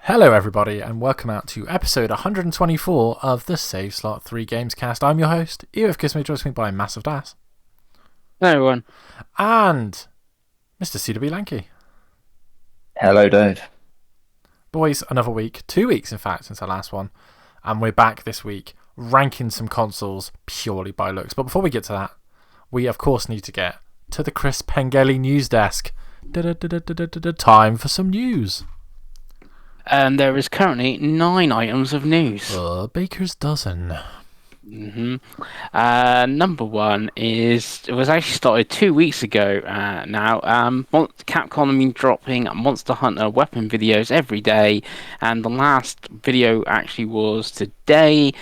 Hello everybody and welcome out to episode 124 of the Save Slot 3 Gamescast. I'm your host, EOF Kisme, joined me by Massive Das. Hello everyone. And Mr. CW Lanky. Hello Dave. Boys, another week, 2 weeks in fact since our last one, and we're back this week ranking some consoles purely by looks. But before we get to that, we of course need to get to the Chris Pengelly news desk. Time for some news. And there is currently 9 items of news. Baker's dozen. Number one it was actually started 2 weeks ago now. Capcom have been dropping Monster Hunter weapon videos every day, and the last video actually was today,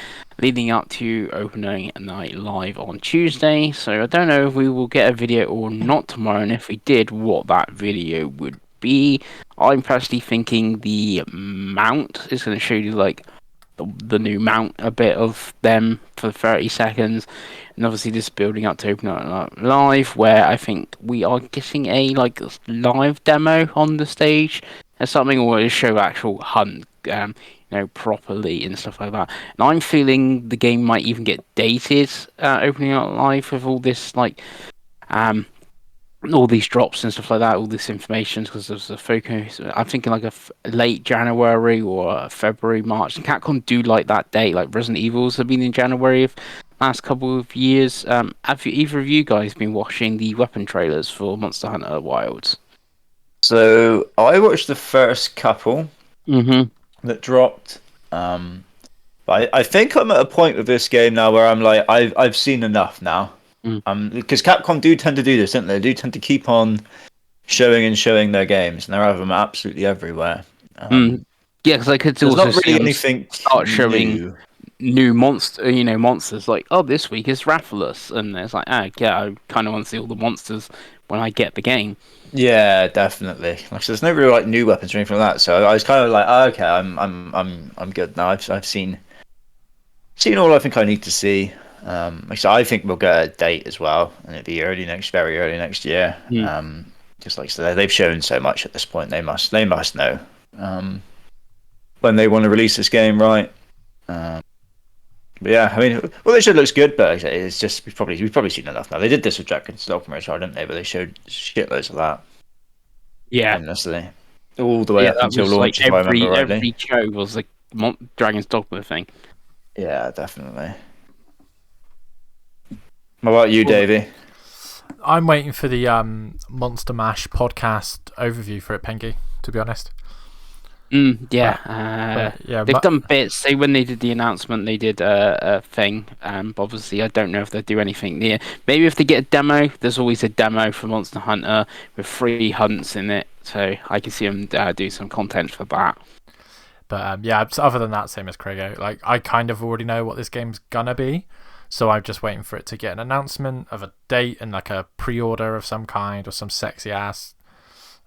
leading up to opening night live on Tuesday. So I don't know if we will get a video or not tomorrow, and if we did, what that video would be. I'm personally thinking the mount is going to show you like the new mount, a bit of them for 30 seconds, and obviously this is building up to open up live, where I think we are getting a like live demo on the stage or something, or show actual hunt properly and stuff like that. And I'm feeling the game might even get dated opening up live with all this all these drops and stuff like that, all this information, because there's a focus. I'm thinking like a late January or February, March. And Capcom do like that date, like Resident Evils have been in January of last couple of years. Have either of you guys been watching the weapon trailers for Monster Hunter Wilds? So I watched the first couple that dropped. But I think I'm at a point with this game now where I'm like, I've seen enough now. Because Capcom do tend to do this, don't they? They do tend to keep on showing their games, and they have them absolutely everywhere. Yeah, because I could also not really anything start showing new monsters. Like, oh, this week is Rathalos, and it's like, I kind of want to see all the monsters when I get the game. Yeah, definitely. Like, so there's no real like new weapons or anything like that. So I was kind of like, oh, okay, I'm good now. I've seen all I think I need to see. So I think we'll get a date as well, and it'll be very early next year. Just like so, they've shown so much at this point. They must know when they want to release this game, right? But yeah, I mean, well, it should looks good, but it's just we've probably seen enough now. They did this with Dragon's Dogma, didn't they? But they showed shitloads of that. Yeah, endlessly, all the way up until launch. If I remember rightly, every show was like Dragon's Dogma thing. Yeah, definitely. What about you, Davey? I'm waiting for the Monster Mash podcast overview for it, Pengi, to be honest. They've done bits. When they did the announcement, they did a thing. Obviously, I don't know if they'll do anything there. Maybe if they get a demo, there's always a demo for Monster Hunter with 3 hunts in it. So I can see them do some content for that. But other than that, same as Craigo. Like, I kind of already know what this game's gonna be. So I'm just waiting for it to get an announcement of a date and like a pre-order of some kind, or some sexy ass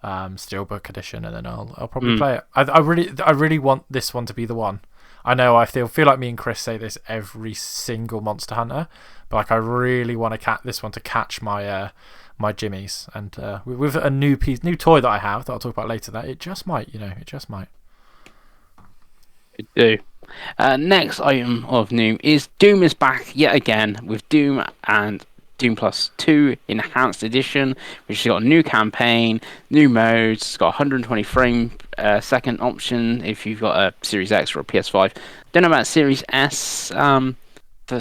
steelbook edition, and then I'll probably play it. I really want this one to be the one. I know I feel like me and Chris say this every single Monster Hunter, but like I really want this one to catch my my jimmies, and with a new toy that I have that I'll talk about later, that it just might. It do. Next item of news is Doom is back yet again with Doom and Doom Plus 2 Enhanced Edition, which has got a new campaign, new modes. It's got 120 frame second option if you've got a Series X or a PS5. Don't know about Series S. There's an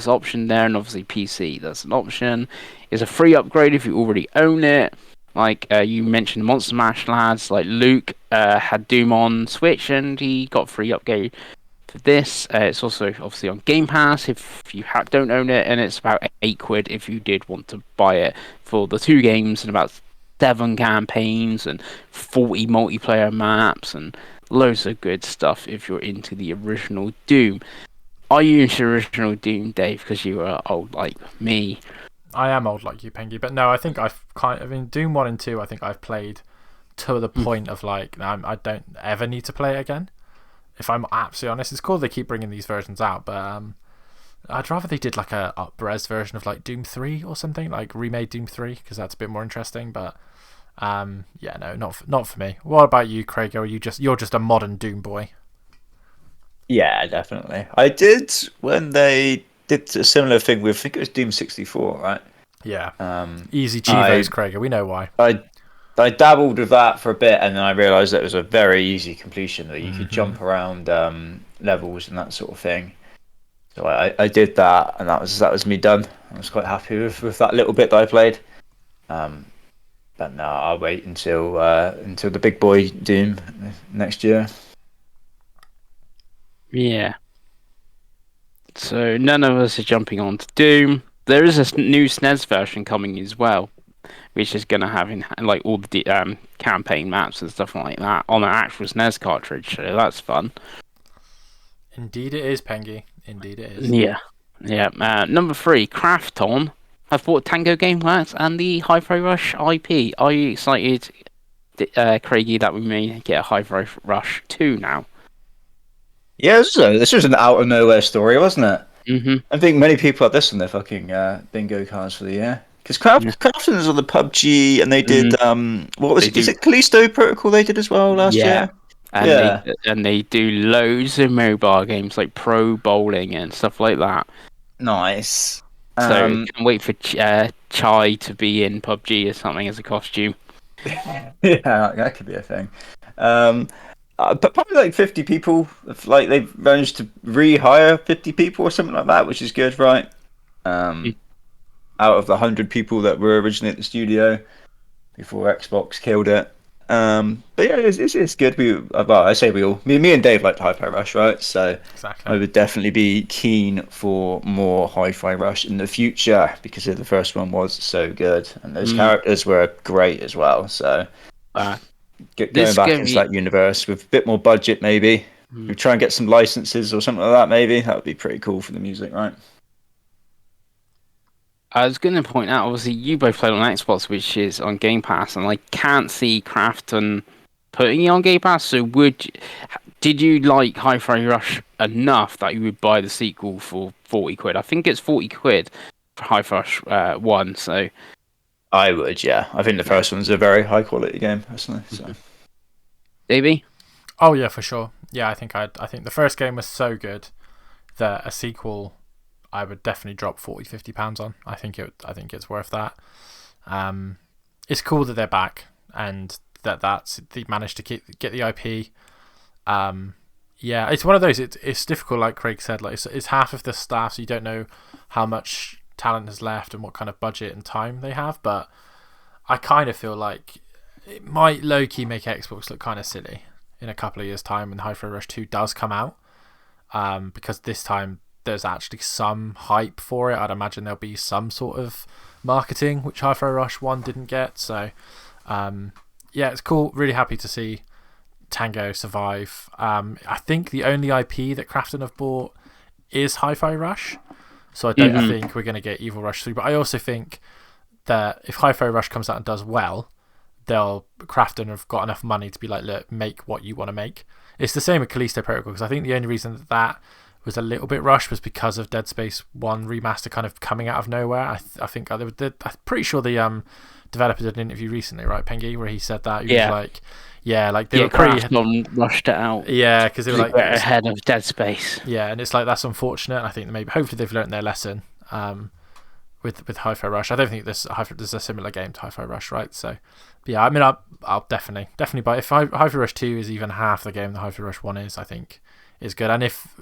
option there, and obviously PC. That's an option. It's a free upgrade if you already own it. Like you mentioned, Monster Mash lads like Luke had Doom on Switch, and he got free upgrade for this. It's also obviously on Game Pass if you don't own it, and it's about £8 if you did want to buy it for the 2 games and about 7 campaigns and 40 multiplayer maps and loads of good stuff if you're into the original Doom. Are you into original Doom, Dave? Because you are old like me. I am old like you, Pengi, but no, I think Doom 1 and 2, I think I've played to the point of like, I don't ever need to play it again. If I'm absolutely honest, it's cool they keep bringing these versions out, but I'd rather they did like a up-res version of like Doom 3 or something, like remade Doom 3, because that's a bit more interesting. But no, not for me. What about you, Craig? You're just a modern Doom boy? Yeah, definitely. I did when they did a similar thing with, I think it was Doom 64, right? Yeah, Um, easy I Chivos, Craig. We know why. I I dabbled with that for a bit, and then I realised that it was a very easy completion that you could Hmm. jump around levels and that sort of thing. So I did that, and that was me done. I was quite happy with that little bit that I played. Um, but no, I'll wait until the big boy Doom next year. Yeah. So none of us are jumping on to Doom. There is a new SNES version coming as well, which is going to have like all the campaign maps and stuff like that on an actual SNES cartridge. So that's fun. Indeed, it is, Pengi. Indeed, it is. Yeah, yeah. Number three, Krafton have bought Tango Gameworks and the Hi-Fi Rush IP. Are you excited, Craigie, that we may get a Hi-Fi Rush 2 now? Yeah, this was an out of nowhere story, wasn't it? Mm-hmm. I think many people have this on their fucking bingo cards for the year. Because Yeah. Crafton is on the PUBG, and they did Mm, what was they it? Is do, it Callisto Protocol they did as well last yeah, year? and Yeah, they do loads of mobile games like Pro Bowling and stuff like that. nice. So Um, can't wait for Chai to be in PUBG or something as a costume. yeah, that could be a thing. Um, but probably like 50 people, like they've managed to rehire 50 people or something like that, which is good, right? Mm. Um, out of the 100 people that were originally at the studio before Xbox killed it. But yeah, it's good. Well, I say we all, me and Dave liked Hi-Fi Rush, right? So Exactly. I would definitely be keen for more Hi-Fi Rush in the future because the first one was so good and those Mm. characters were great as well. So Uh, going this back game, into that universe with a bit more budget, maybe we try and get some licenses or something like that. Maybe that would be pretty cool for the music, right? I was going to point out, obviously, you both played on Xbox, which is on Game Pass, and I can't see Krafton putting it on Game Pass. So, did you like Hi-Fi Rush enough that you would buy the sequel for 40 quid? I think it's 40 quid for Hi-Fi Rush 1. So, I would, yeah. I think the yeah. first one's a very high quality game, personally. So. Davey? Oh yeah, for sure. Yeah, I think the first game was so good that a sequel I would definitely drop 40, 50 pounds on. I think it's worth that. It's cool that they're back and that's they managed to get the IP. Yeah, it's one of those. It's difficult, like Craig said. Like it's half of the staff, so you don't know how much talent is left and what kind of budget and time they have. But I kind of feel like it might low key make Xbox look kind of silly in a couple of years' time when Hi-Fi Rush 2 does come out. Because this time there's actually some hype for it. I'd imagine there'll be some sort of marketing, which Hi-Fi Rush 1 didn't get. So, yeah, it's cool. Really happy to see Tango survive. I think the only IP that Krafton have bought is Hi-Fi Rush. So I don't think we're going to get Evil Rush 3. But I also think that if Hi-Fi Rush comes out and does well, Krafton have got enough money to be like, look, make what you want to make. It's the same with Callisto Protocol, because I think the only reason that was a little bit rushed was because of Dead Space 1 remaster kind of coming out of nowhere. I think I'm pretty sure the developer did an interview recently, right, Pengi, where he said that. He was like, yeah, like they were pretty... Krafton rushed it out. Yeah, because they were like... ahead of Dead Space. Yeah, and it's like, that's unfortunate. I think that hopefully they've learned their lesson with Hi-Fi Rush. I don't think there's a similar game to Hi-Fi Rush, right? So, yeah, I mean, I'll definitely buy it. If Hi-Fi Rush 2 is even half the game that Hi-Fi Rush 1 is, I think is good. And if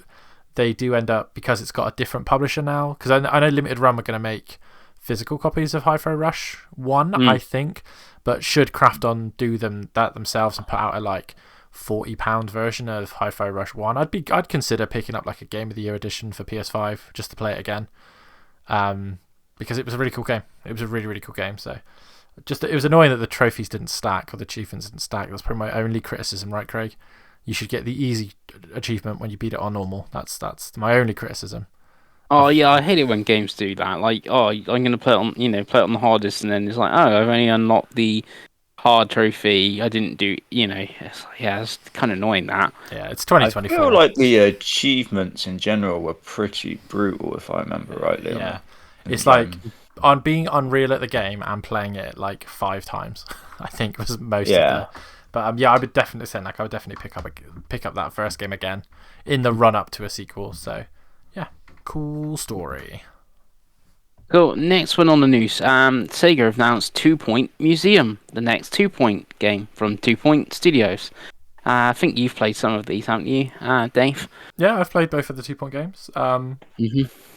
they do end up, because it's got a different publisher now, because I know Limited Run are going to make physical copies of Hi-Fi Rush 1, I think, but should Krafton do that themselves and put out a like £40 version of Hi-Fi Rush 1, I'd consider picking up like a Game of the Year edition for PS5 just to play it again. Because it was a really cool game. It was a really, really cool game. So it was annoying that the trophies didn't stack or the achievements didn't stack. That's probably my only criticism, right, Craig? You should get the easy achievement when you beat it on normal. That's my only criticism. Oh yeah, I hate it when games do that. Like, oh, I'm gonna play it on, play it on the hardest, and then it's like, oh, I've only unlocked the hard trophy. I didn't do, it's kind of annoying that. Yeah, it's 2024. I feel like the achievements in general were pretty brutal, if I remember rightly. Yeah, it's like on being unreal at the game and playing it like 5 times. I think was most of But yeah, I would definitely say like I would definitely pick up that first game again in the run up to a sequel. So yeah, cool story. Cool. Next one on the news. Sega have announced 2-Point Museum, the next 2-Point game from 2-Point Studios. I think you've played some of these, haven't you, Dave? Yeah, I've played both of the 2-Point games.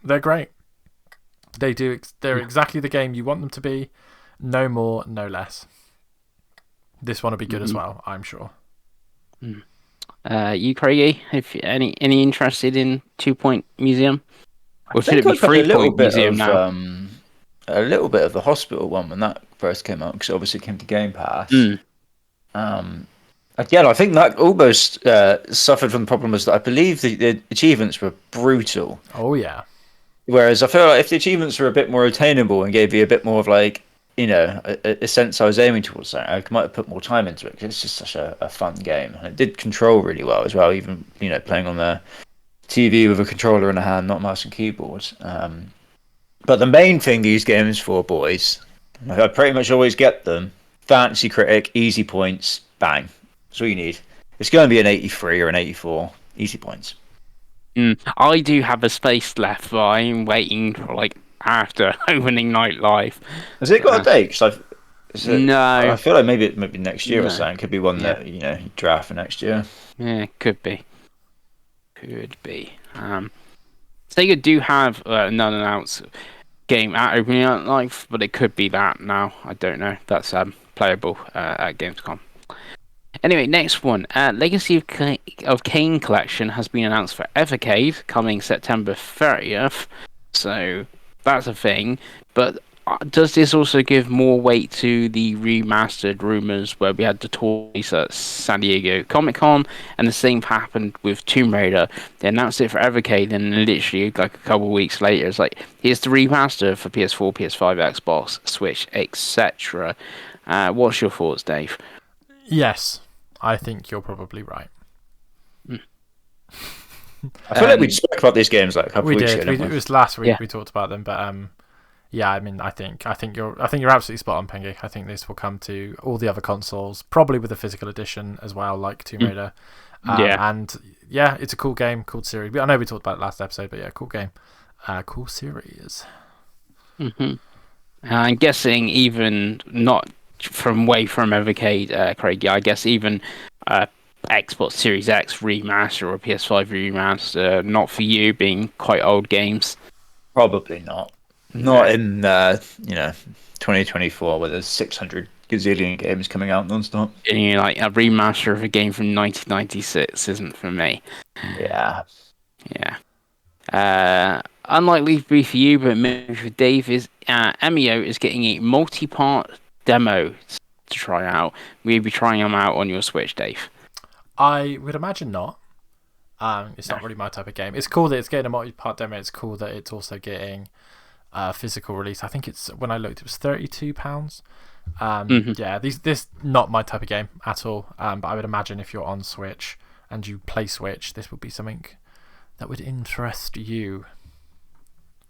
They're great. They're exactly the game you want them to be. No more, no less. This one will be good as well, I'm sure. You, Craigie, if any interested in 2-Point Museum? Or should it be I played 3-Point Museum now? A little bit of the hospital one when that first came out, because it obviously came to Game Pass. Again, I think that almost suffered from the problem was that I believe the achievements were brutal. Oh yeah. Whereas I feel like if the achievements were a bit more attainable and gave you a bit more of like, a sense I was aiming towards that, I might have put more time into it, because it's just such a fun game. And it did control really well as well, even playing on the TV with a controller in a hand, not mouse and keyboard. But the main thing these games for, boys, I pretty much always get them. Fantasy Critic, easy points, bang. That's all you need. It's going to be an 83 or an 84, easy points. I do have a space left, but I'm waiting for like after opening night live. Has it got a date? No. I feel like maybe next year or something. Could be one that you draft for next year. Yeah, could be. Sega do have an unannounced game at opening night live, but it could be that now. I don't know. That's playable at Gamescom. Anyway, next one. Legacy of Kain Collection has been announced for Evercade, coming September 30th. So that's a thing. But does this also give more weight to the remastered rumors where we had the toys at San Diego Comic-Con, and the same happened with Tomb Raider? They announced it for Evercade, and literally like a couple of weeks later, it's like, here's the remaster for PS4, PS5, Xbox, Switch, etc. What's your thoughts, Dave? Yes, I think you're probably right. I feel like we spoke about these games like a couple of weeks ago. It was last week we talked about them, but yeah, I mean, I think you're absolutely spot on, Pengi. I think this will come to all the other consoles, probably with a physical edition as well, like Tomb Raider. And yeah, it's a cool game, cool series. I know we talked about it last episode, but yeah, cool game, cool series. I'm guessing even not from Evercade, Craig. I guess even Xbox Series X remaster or PS5 remaster, not for you, being quite old games. Probably not. Not in 2024 where there's 600 gazillion games coming out non-stop. And like a remaster of a game from 1996 isn't for me. Yeah. Unlikely to be for you, but maybe for Dave, is Emio is getting a multi-part demo to try out. Will you be trying them out on your Switch, Dave? I would imagine not. It's not really my type of game. It's cool that it's getting a multi-part demo. It's cool that it's also getting physical release. I think it's, when I looked, it was £32. Yeah, this not my type of game at all. But I would imagine if you're on Switch and you play Switch, this would be something that would interest you.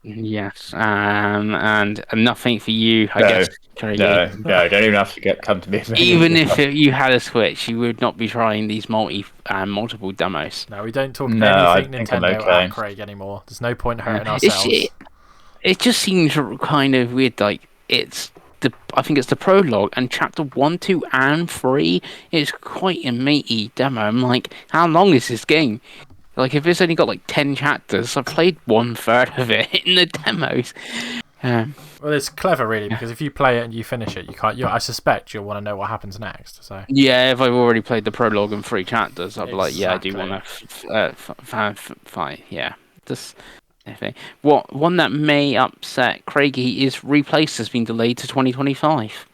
Yes, and nothing for you, I guess. No, don't even have to come to me. Even if you had a Switch, you would not be trying these multiple demos. No, we don't talk anything Nintendo okay. at Craig anymore. There's no point hurting ourselves. It just seems kind of weird. Like I think it's the prologue and chapter 1, 2, and 3. It's quite a meaty demo. I'm like, how long is this game? Like, if it's only got like 10 chapters, I've played 1/3 of it in the demos. Well, it's clever, really, because if you play it and you finish it, you can't. I suspect you'll want to know what happens next. So yeah, if I've already played the prologue and 3 chapters, I'll be like, yeah, I do want to fight. Yeah, this. One that may upset Craigie is Replaced has been delayed to 2025.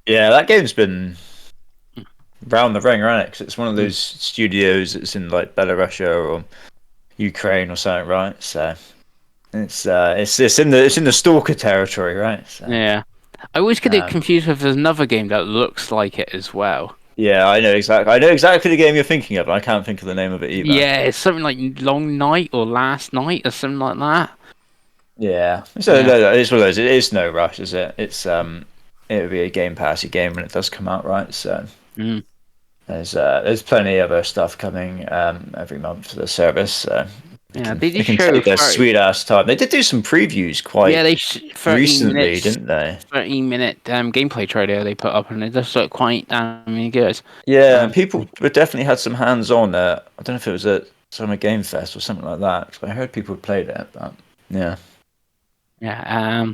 Yeah, that game's been round the ringer, isn't it? 'Cause it's one of those studios that's in like Belarus or Ukraine or something, right? So it's in the Stalker territory, right? So, yeah, I always get it confused with another game that looks like it as well. Yeah, I know exactly the game you're thinking of. I can't think of the name of it either. Yeah, it's something like Long Night or Last Night or something like that. Yeah, so it's one of those. It is no rush, is it? It's it would be a Game Passy game when it does come out, right? So Mm. there's plenty of other stuff coming every month for the service. So Yeah, they they did can show take their 30. sweet ass time. They did do some previews Yeah, quite 13 recently, minutes, didn't they? 13-minute gameplay trailer they put up, and it does look quite good. Yeah, and people definitely had some hands on. I don't know if it was at Summer Game Fest or something like that. 'Cause I heard people had played it, but yeah. Yeah.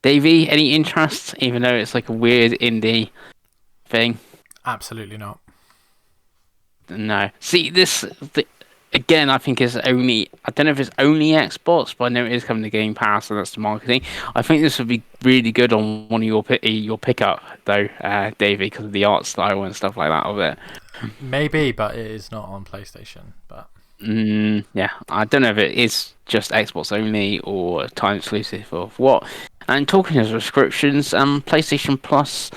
Davey, any interest? Even though it's like a weird indie thing. Absolutely not. No. See, again, I think it's only. I don't know if it's only Xbox, but I know it is coming to Game Pass, and that's the marketing. I think this would be really good on one of your pickup though, Davey, because of the art style and stuff like that of it. Maybe, but it is not on PlayStation. But Yeah, I don't know if it is just Xbox only or time exclusive or what. And talking of subscriptions, PlayStation Plus,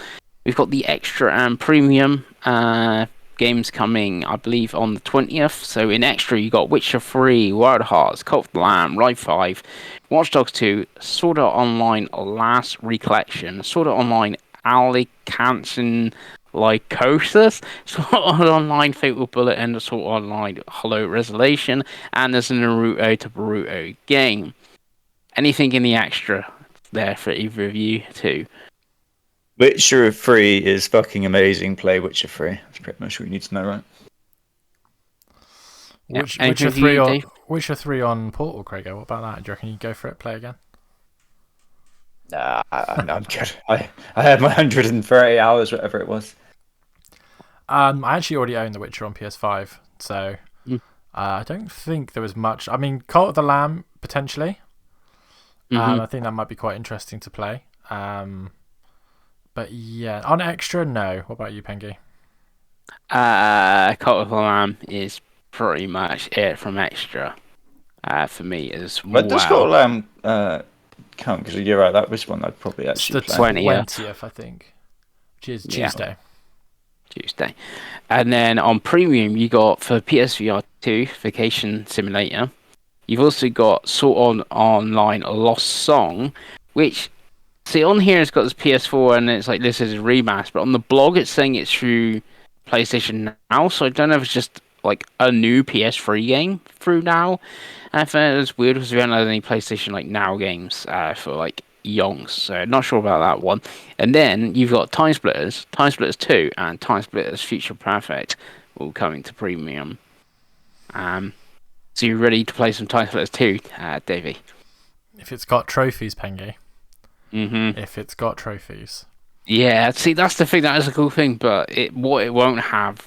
we've got the extra and premium games coming, I believe, on the 20th. So in extra, you got Witcher 3, Wild Hearts, Cult of the Lamb, Ride 5, Watch Dogs 2, Sword Art Online Last Recollection, Sword Art Online Alicante Lycosis, Sword Art Online Fatal Bullet, and Sword Art Online Hollow Revelation, and there's a Naruto to Boruto game. Anything in the extra there for either of you too? Witcher 3 is fucking amazing. Play Witcher 3. That's pretty much what you need to know, right? Yeah. Witcher For you, 3 on Dave? Witcher 3 on Portal, Craigo. What about that? Do you reckon you go for it? Play again? Nah, I'm good. I had my 130 hours, whatever it was. I actually already own The Witcher on PS5, so I don't think there was much. I mean, Cult of the Lamb potentially. I think that might be quite interesting to play. But yeah, on extra, no. What about you, Pengi? Cult of the Lamb is pretty much it from extra. For me as But does well. Lamb count? Because you're right, that was one I'd probably It's actually the play. 20th, I think, which is Tuesday. Tuesday. And then on premium, you got for PSVR 2 Vacation Simulator. You've also got Sword Art Online Lost Song, which, see, on here it's got this PS4 and it's like this is a remaster, but on the blog it's saying it's through PlayStation Now, so I don't know if it's just like a new PS3 game through Now. And I found it was weird because we haven't had any PlayStation like Now games for like yonks, so not sure about that one. And then you've got Time Splitters 2, and Time Splitters Future Perfect all coming to premium. So you ready to play some Time Splitters 2, Davey? If it's got trophies, Pengi. Mm-hmm. If it's got trophies. Yeah, see, that's the thing. That is a cool thing, but what it won't have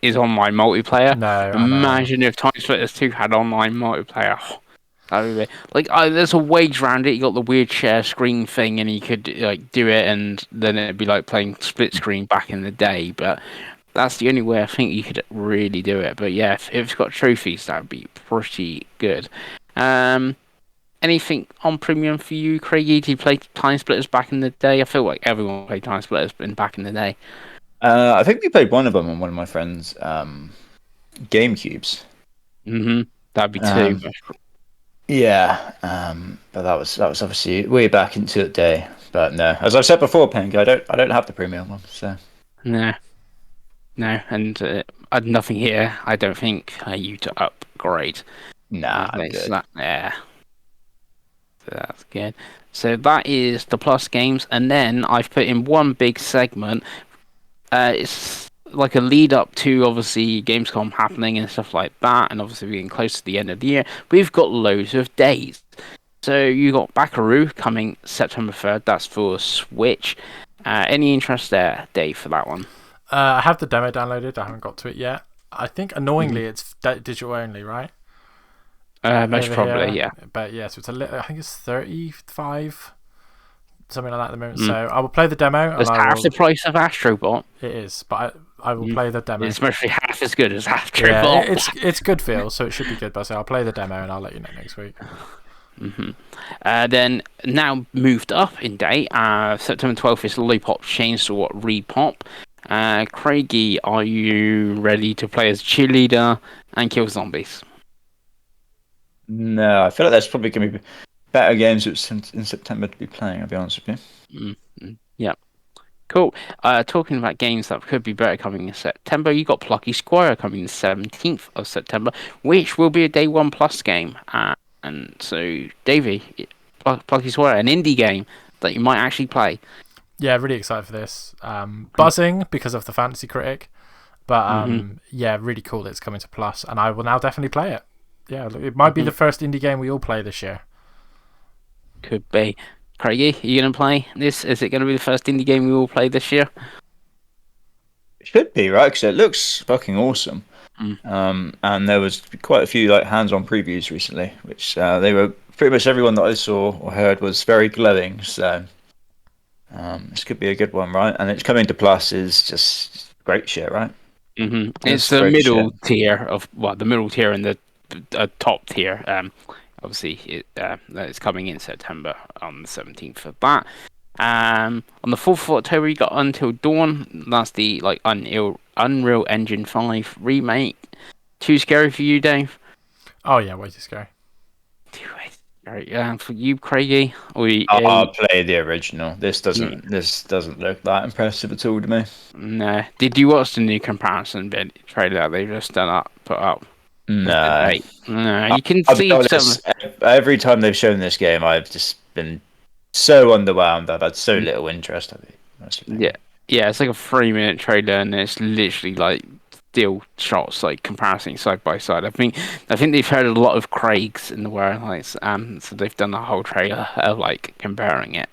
is online multiplayer. No, Imagine if Time Splitters 2 had online multiplayer. That would be like there's a wage around it. You got the weird share screen thing, and you could like do it, and then it'd be like playing split screen back in the day. But that's the only way I think you could really do it. But yeah, if it's got trophies, that would be pretty good. Anything on premium for you, Craigie? Did you play Time Splitters back in the day? I feel like everyone played Time Splitters back in the day. I think we played one of them on one of my friends' GameCubes. That'd be two. Yeah, but that was obviously way back into the day. But no, as I've said before, Pink, I don't have the premium one, so No, and nothing here. I don't think you to upgrade. nah, I'm good. Yeah, that's good. So that is the Plus games, and then I've put in one big segment. It's like a lead up to obviously Gamescom happening and stuff like that, and obviously we're getting close to the end of the year. We've got loads of days. So you got Backaroo coming September 3rd. That's for Switch. Any interest there, Dave, for that one? I have the demo downloaded. I haven't got to it yet. I think annoyingly it's digital only, right? Most Over probably, here. yeah. But yeah, so it's I think it's 35, something like that at the moment. So I will play the demo. It's half the price of Astrobot. It is, but I will play the demo. It's mostly half as good as Astrobot. Yeah, it's good feel, so it should be good. But I'll play the demo and I'll let you know next week. Then now moved up in date. September 12th is Lollipop Chainsaw Repop. Craigie, are you ready to play as cheerleader and kill zombies? No, I feel like there's probably going to be better games in September to be playing. I'll be honest with you. Cool. Talking about games that could be better coming in September, you got Plucky Squire coming the 17th of September, which will be a Day 1 Plus game. And so, Davey, Plucky Squire, an indie game that you might actually play. Yeah, really excited for this. Buzzing because of the Fantasy Critic, but yeah, really cool that it's coming to Plus, and I will now definitely play it. Yeah, it might be the first indie game we all play this year. Could be. Craigie, are you going to play this? Is it going to be the first indie game we all play this year? It should be, right? Because it looks fucking awesome. And there was quite a few like hands-on previews recently, which they were pretty much everyone that I saw or heard was very glowing. So this could be a good one, right? And it's coming to Plus is just great shit, right? It's the middle tier of the middle tier and the top tier. Obviously, it's coming in September on the 17th for that. On the 4th of October, you got Until Dawn. That's the Unreal Engine 5 remake. Too scary for you, Dave? Oh yeah, way too scary. For you, Craigie? I'll play the original. This doesn't look that impressive at all to me. No. Did you watch the new comparison trailer that they just put up? No. No, you can I'll see be honest, every time they've shown this game, I've just been so underwhelmed. I've had so little interest. Yeah, it's like a 3-minute trailer, and it's literally like still shots, like comparison side by side. I think they've heard a lot of Craig's in the world, so they've done a whole trailer of like comparing it.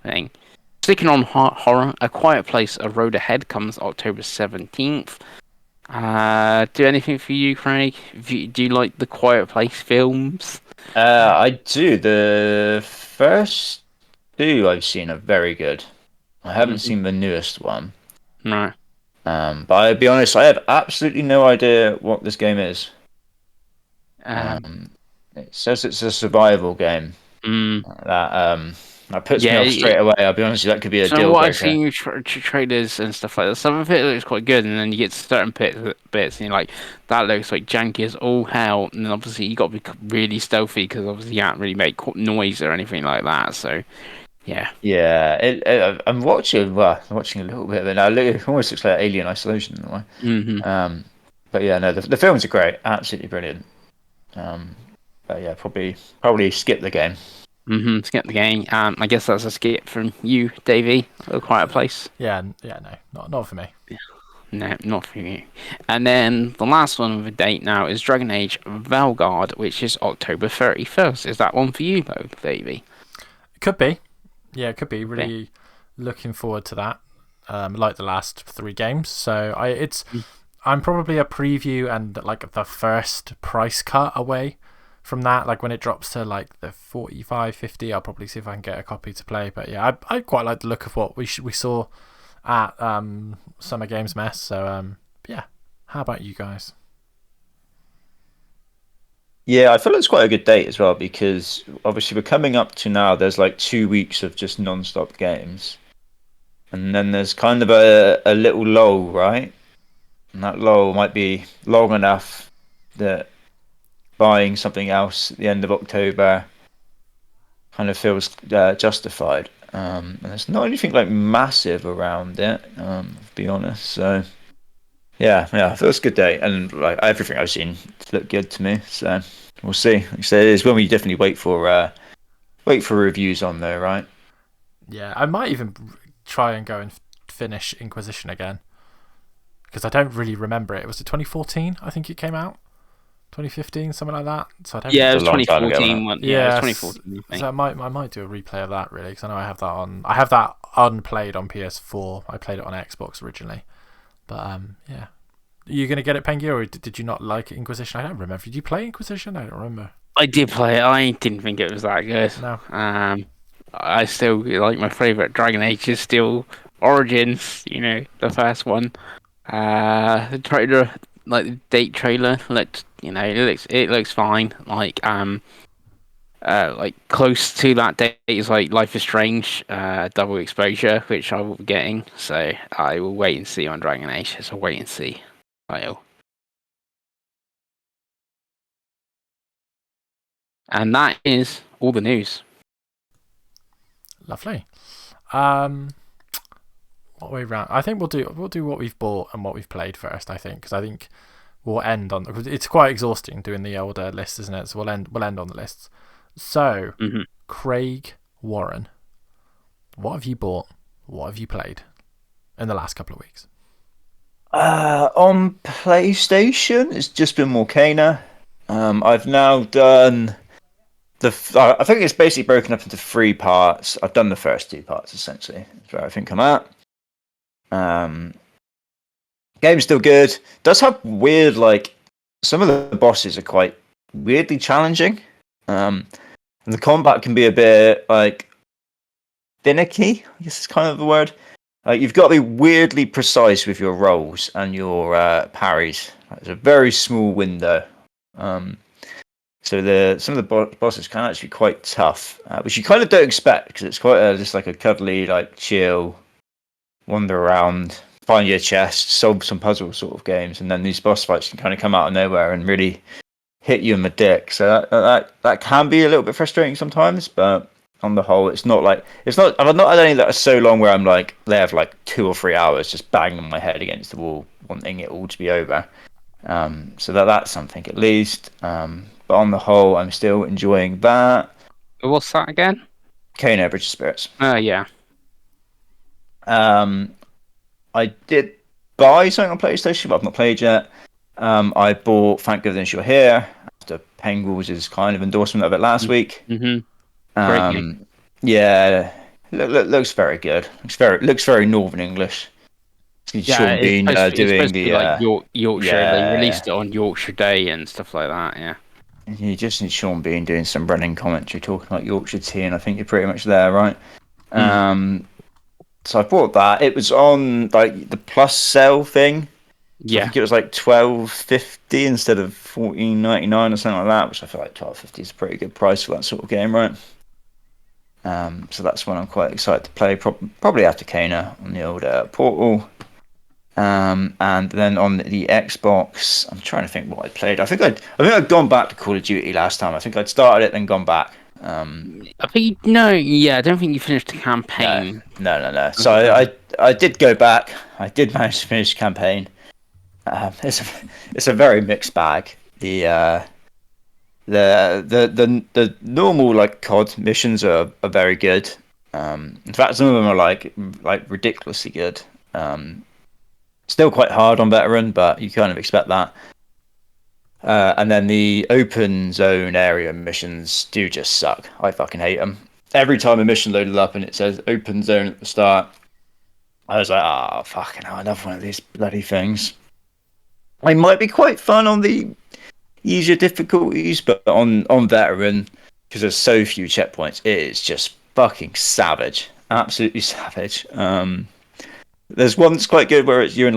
Thing. Sticking on horror, A Quiet Place: A Road Ahead comes October 17th. Do anything for you, Craig? Do you like the Quiet Place films? I do. The first two I've seen are very good. I haven't seen the newest one. No. But I'll be honest, I have absolutely no idea what this game is. It says it's a survival game. That puts me off straight away. I'll be honest, that could be a deal breaker. What I've seen trailers and stuff like that, some of it looks quite good, and then you get to certain bits, and you're like, that looks like janky as all hell. And then obviously you got to be really stealthy because obviously you can't really make noise or anything like that. So, yeah. Yeah, I'm watching a little bit of it now. It almost looks like Alien Isolation in a way. But yeah, no, the films are great, absolutely brilliant. But yeah, probably skip the game. Skip the game. I guess that's a skip from you, Davey. A Quiet Place. Yeah, no, not for me. No, not for you. And then the last one with a date now is Dragon Age Valgard, which is October 31st. Is that one for you, though, Davey? It could be. Yeah, it could be. Really looking forward to that. Like the last 3 games. So I'm probably a preview and like the first price cut away from that. Like when it drops to like the 45, 50, I'll probably see if I can get a copy to play. But yeah, I quite like the look of what we saw at Summer Games Mess. So yeah, how about you guys? Yeah, I feel it's quite a good date as well because obviously we're coming up to now. There's like 2 weeks of just non-stop games, and then there's kind of a little lull, right? And that lull might be long enough that buying something else at the end of October kind of feels justified. And there's not anything like massive around it, to be honest. So yeah, it feels a good day, and like everything I've seen looked good to me. So we'll see. Like I said, it's when we definitely wait for reviews on there, right? Yeah, I might even try and go and finish Inquisition again because I don't really remember it. Was it 2014? I think it came out. 2015, something like that. So it was 2014 one. Yeah, it was 2014. So I might do a replay of that really because I know I have that on. I have that unplayed on PS4. I played it on Xbox originally, but yeah. Are you gonna get it, Pengi, or did you not like Inquisition? I don't remember. Did you play Inquisition? I don't remember. I did play it. I didn't think it was that good. No. I still like my favorite Dragon Age is still Origins. The first one. The trailer, like the date trailer, looked. It looks fine. Like close to that date is like Life is Strange, Double Exposure, which I will be getting. So I will wait and see on Dragon Age. It's a wait and see. And that is all the news. Lovely. what way round? I think we'll do what we've bought and what we've played first. I think because I think we'll end on because it's quite exhausting doing the older list, isn't it? So we'll end on the lists. So Craig Warren, what have you bought? What have you played in the last couple of weeks? On PlayStation, it's just been Morcana. I've now done I think it's basically broken up into 3 parts. I've done the first 2 parts essentially. That's where I think I'm at. Game's still good. Does have weird some of the bosses are quite weirdly challenging. And the combat can be a bit finicky, I guess is kind of the word. You've got to be weirdly precise with your rolls and your parries. It's a very small window. So some of the bosses can actually be quite tough, which you kind of don't expect because it's quite just like a cuddly, chill, wander around, find your chest, solve some puzzle sort of games, and then these boss fights can kind of come out of nowhere and really hit you in the dick. So that can be a little bit frustrating sometimes, but on the whole, it's not. I've not had any that are so long where I'm they have 2 or 3 hours just banging my head against the wall, wanting it all to be over. So that's something at least. But on the whole, I'm still enjoying that. What's that again? Kano Bridge of Spirits. Yeah. I did buy something on PlayStation, but I've not played yet. I bought Thank Goodness You're Here after Pengu's kind of endorsement of it last week. Mm-hmm. Great game. Yeah, looks very good. Looks very Northern English. Sean Bean doing the Yorkshire. Yeah. They released it on Yorkshire Day and stuff like that. Yeah. You just need Sean Bean doing some running commentary talking about Yorkshire tea, and I think you're pretty much there, right? So I bought that. It was on the plus sale thing. Yeah. I think it was $12.50 instead of $14.99 or something like that, which I feel like $12.50 is a pretty good price for that sort of game, right? So that's one I'm quite excited to play. Probably after Kena on the old Portal. And then on the Xbox, I'm trying to think what I played. I think I'd gone back to Call of Duty last time. I think I'd started it then gone back. I think I don't think you finished the campaign. No. So I did go back. I did manage to finish the campaign. It's a very mixed bag. The normal COD missions are very good. In fact, some of them are ridiculously good. Still quite hard on veteran, but you kind of expect that. And then the open zone area missions do just suck. I fucking hate them. Every time a mission loaded up and it says open zone at the start, I was like, fucking hell, another one of these bloody things. They might be quite fun on the easier difficulties, but on veteran, because there's so few checkpoints, it is just fucking savage. Absolutely savage. There's one that's quite good where you're in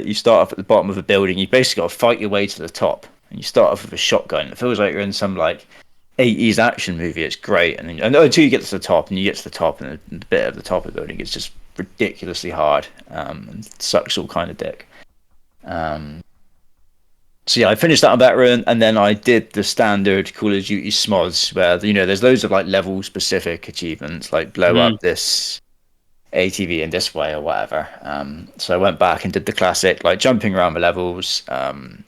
you start off at the bottom of a building, you basically got to fight your way to the top, and you start off with a shotgun. It feels like you're in some 80s action movie. It's great, and until you get to the top, and the bit of the top of the building is just ridiculously hard, and sucks all kind of dick. So yeah, I finished that on veteran, and then I did the standard Call of Duty SMODs, where there's loads of level specific achievements, blow up this ATV in this way or whatever. So I went back and did the classic, jumping around the levels, on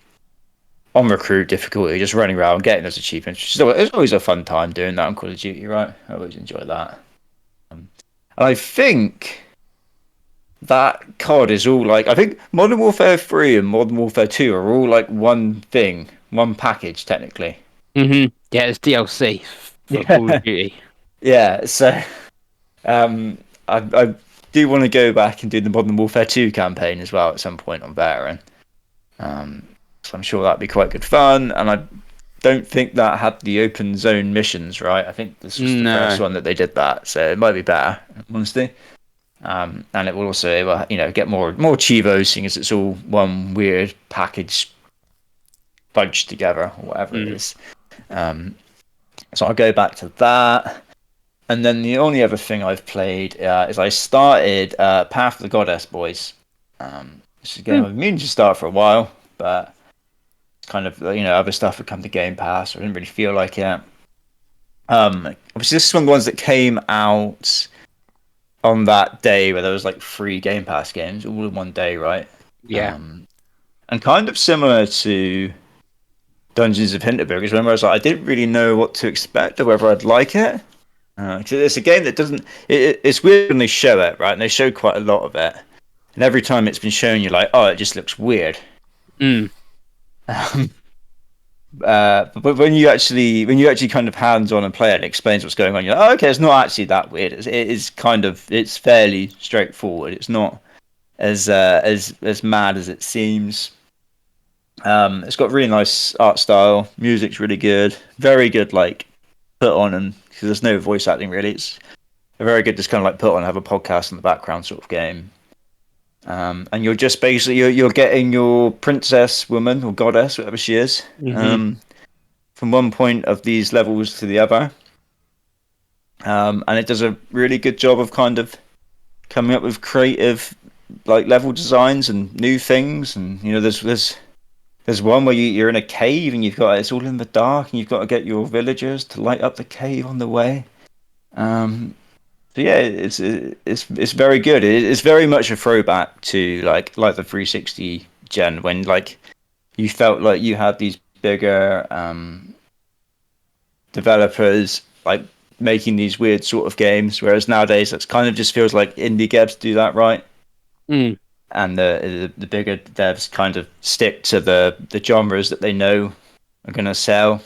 recruit difficulty, just running around getting those achievements. It's always a fun time doing that on Call of Duty, right? I always enjoy that. And I think that COD is all I think Modern Warfare 3 and Modern Warfare 2 are all one thing, one package technically. Yeah, it's DLC for Call of Duty. Yeah, so I do want to go back and do the Modern Warfare 2 campaign as well at some point on veteran. So I'm sure that'd be quite good fun, and I don't think that had the open zone missions, right? I think this was the first one that they did that, so it might be better, honestly. And it will also, get more Chivos, seeing as it's all one weird package bunched together, or whatever it is. So I'll go back to that. And then the only other thing I've played is I started Path of the Goddess Boys. This is a game I've been meaning to start for a while, but kind of, other stuff had come to Game Pass, so I didn't really feel like it. Obviously, this is one of the ones that came out on that day where there was like 3 Game Pass games all in one day, right? Yeah. And kind of similar to Dungeons of Hinterberg, is when I was like, I didn't really know what to expect or whether I'd like it. 'Cause it's a game that doesn't. It's weird when they show it, right? And they show quite a lot of it. And every time it's been shown, you're like, oh, it just looks weird. Mm. But when you actually kind of hands on and play it and explains what's going on, you're like, oh, okay, it's not actually that weird. It's fairly straightforward. It's not as mad as it seems. It's got really nice art style. Music's really good. Very good, like put on, and because there's no voice acting really. It's a very good just kind of like put on, have a podcast in the background sort of game. And you're just basically you're getting your princess woman or goddess, whatever she is, from one point of these levels to the other. And it does a really good job of kind of coming up with creative like level designs and new things. And there's one where you're in a cave and it's all in the dark and you've got to get your villagers to light up the cave on the way. So yeah, it's very good. It's very much a throwback to like the 360 gen when like you felt like you had these bigger developers like making these weird sort of games, whereas nowadays that's kind of just feels like indie devs do that, right? And the bigger devs kind of stick to the genres that they know are gonna sell.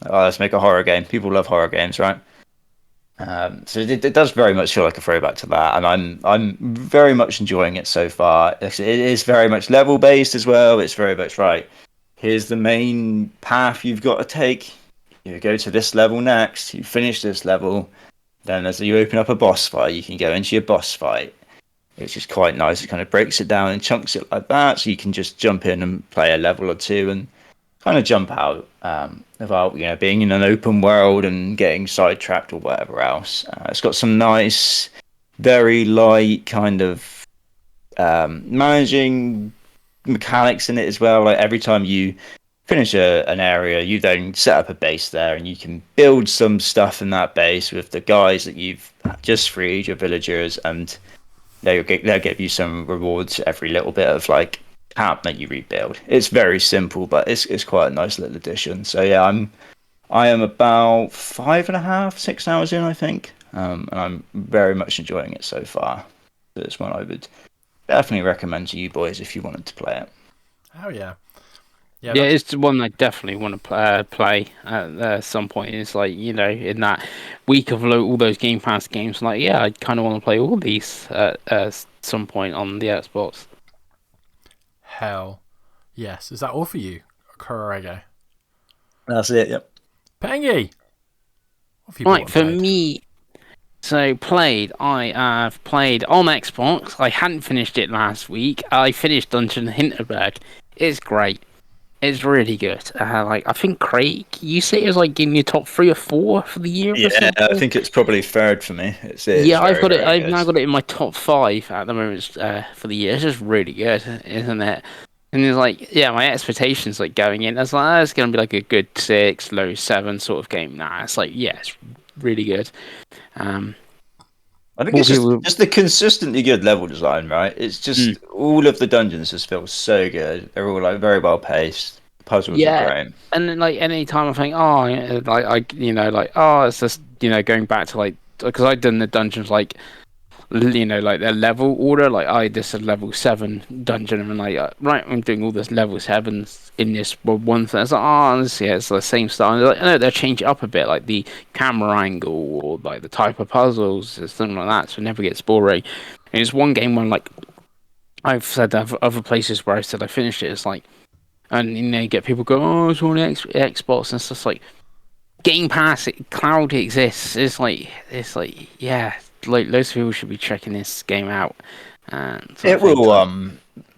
Oh, let's make a horror game. People love horror games, right? So it does very much feel like a throwback to that, and I'm very much enjoying it so far. It is very much level based as well. It's very much right. Here's the main path you've got to take. You go to this level next. You finish this level, then as you open up a boss fight, you can go into your boss fight. It's just quite nice. It kind of breaks it down and chunks it like that, so you can just jump in and play a level or two and kind of jump out without being in an open world and getting sidetracked or whatever else. It's got some nice, very light kind of managing mechanics in it as well. Like every time you finish an area, you then set up a base there, and you can build some stuff in that base with the guys that you've just freed, your villagers, and they'll give you some rewards every little bit of like camp that you rebuild. It's very simple, but it's quite a nice little addition. So yeah, I am about 5.5, 6 hours in, I think, and I'm very much enjoying it so far. So it's one I would definitely recommend to you boys if you wanted to play it. Oh yeah. Yeah, it's the one I definitely want to play at some point. It's like, in that week of all those Game Pass games, like, yeah, I kind of want to play all these at some point on the Xbox. Hell yes. Is that all for you, Corrego? That's it, yep. Pengi! What have you Right, for played? me, so I have played on Xbox. I hadn't finished it last week. I finished Dungeon Hinterberg. It's great. It's really good. I think Craig, you say it was like in your top 3 or 4 for the year. Yeah, or something? I think it's probably third for me. It's I've got it. very I've now got it in my top 5 at the moment for the year. It's just really good, isn't it? And it's like, yeah, my expectations like going in, I was like, it's gonna be like a good 6, low 7 sort of game. Nah, it's like, yeah, it's really good. I think it's just the consistently good level design, right? It's just all of the dungeons just feel so good. They're all like very well paced. Puzzles are great. And then like any time I think, it's just going back to like, because I've done the dungeons like, like their level order. Like this is level 7 dungeon, and I'm like, right, I'm doing all this level 7s in this one thing. It's like, it's the same style. They're like, no, they'll change it up a bit, like the camera angle or like the type of puzzles or something like that, so it never gets boring. And it's one game when like I've said other places where I said I finished it. It's like, and you get people go, oh, it's on Xbox and stuff. Like Game Pass, cloud exists. It's like yeah. Like loads of people should be checking this game out. It will.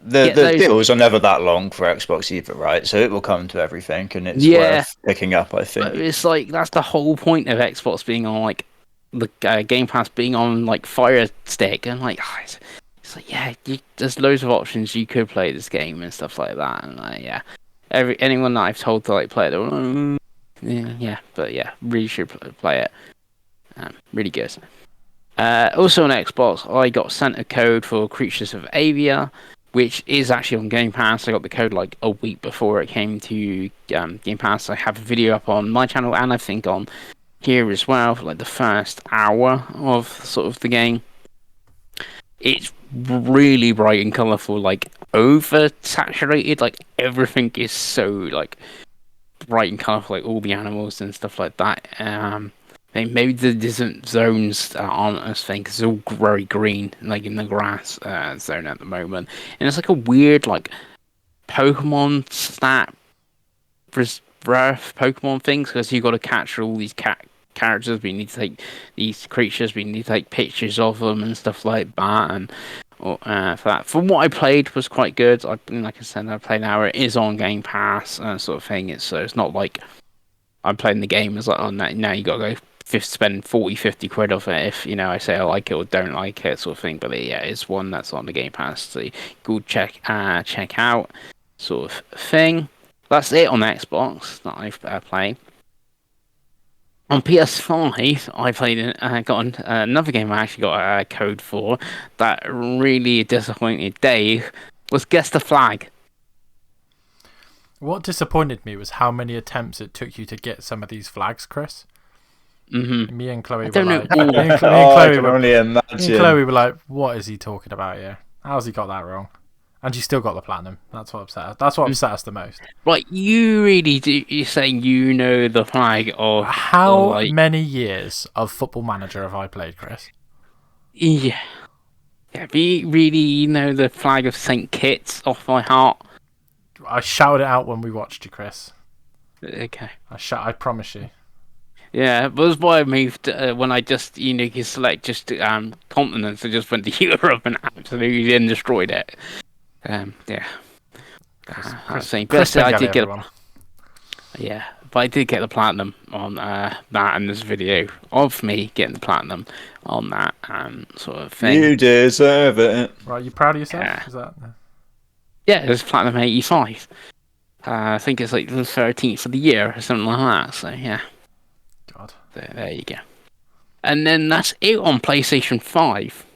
The deals are never that long for Xbox either, right? So it will come to everything, and it's worth picking up. I think it's like that's the whole point of Xbox being on like the Game Pass being on like Fire Stick, and like it's like there's loads of options you could play this game and stuff like that, and anyone that I've told to like play it, they're like, really should play it. Really good. Also on Xbox, I got sent a code for Creatures of Avia, which is actually on Game Pass. I got the code like a week before it came to Game Pass. I have a video up on my channel and I think on here as well for like the first hour of sort of the game. It's really bright and colourful, like over saturated. Like everything is so like bright and colourful, like all the animals and stuff like that. I think maybe the different zones aren't as thing because it's all very green, like in the grass zone at the moment, and it's like a weird like Pokemon Snap breath Pokemon things because you got to capture all these characters. We need to take these creatures. We need to take pictures of them and stuff like that. And for that, from what I played, was quite good. Like I said, I played an hour. It is on Game Pass sort of thing. It's not like I'm playing the game as like, oh now you got to go spend 40-50 quid off it if I say I like it or don't like it sort of thing. But yeah, it's one that's on the Game Pass. So go check out sort of thing. That's it on Xbox that I've played. On PS5, I played got another game I actually got a code for that really disappointed Dave. Was Guess the Flag. What disappointed me was how many attempts it took you to get some of these flags, Chris. Mm-hmm. Me and Chloe I were don't like, know. me and I can only imagine. me and Chloe were like, what is he talking about here? How's he got that wrong? And you still got the platinum. That's what upset us. That's what upset us the most. Right, you really do. You're saying you know the flag of How many years of Football Manager have I played, Chris? Yeah. Yeah, do you really know the flag of St. Kitts off by heart? I shouted it out when we watched you, Chris. Okay. I promise you. Yeah, but that's why I moved when I just you select just continents. I just went to Europe and absolutely then destroyed it. Yeah. Chris I did get everyone. Yeah, but I did get the platinum on that and this video of me getting the platinum on that sort of thing. You deserve it. Right, you proud of yourself? Yeah. Is that? Yeah, it was platinum 85. I think it's like the 13th of the year or something like that. So yeah. God. There you go. And then that's it on PlayStation 5.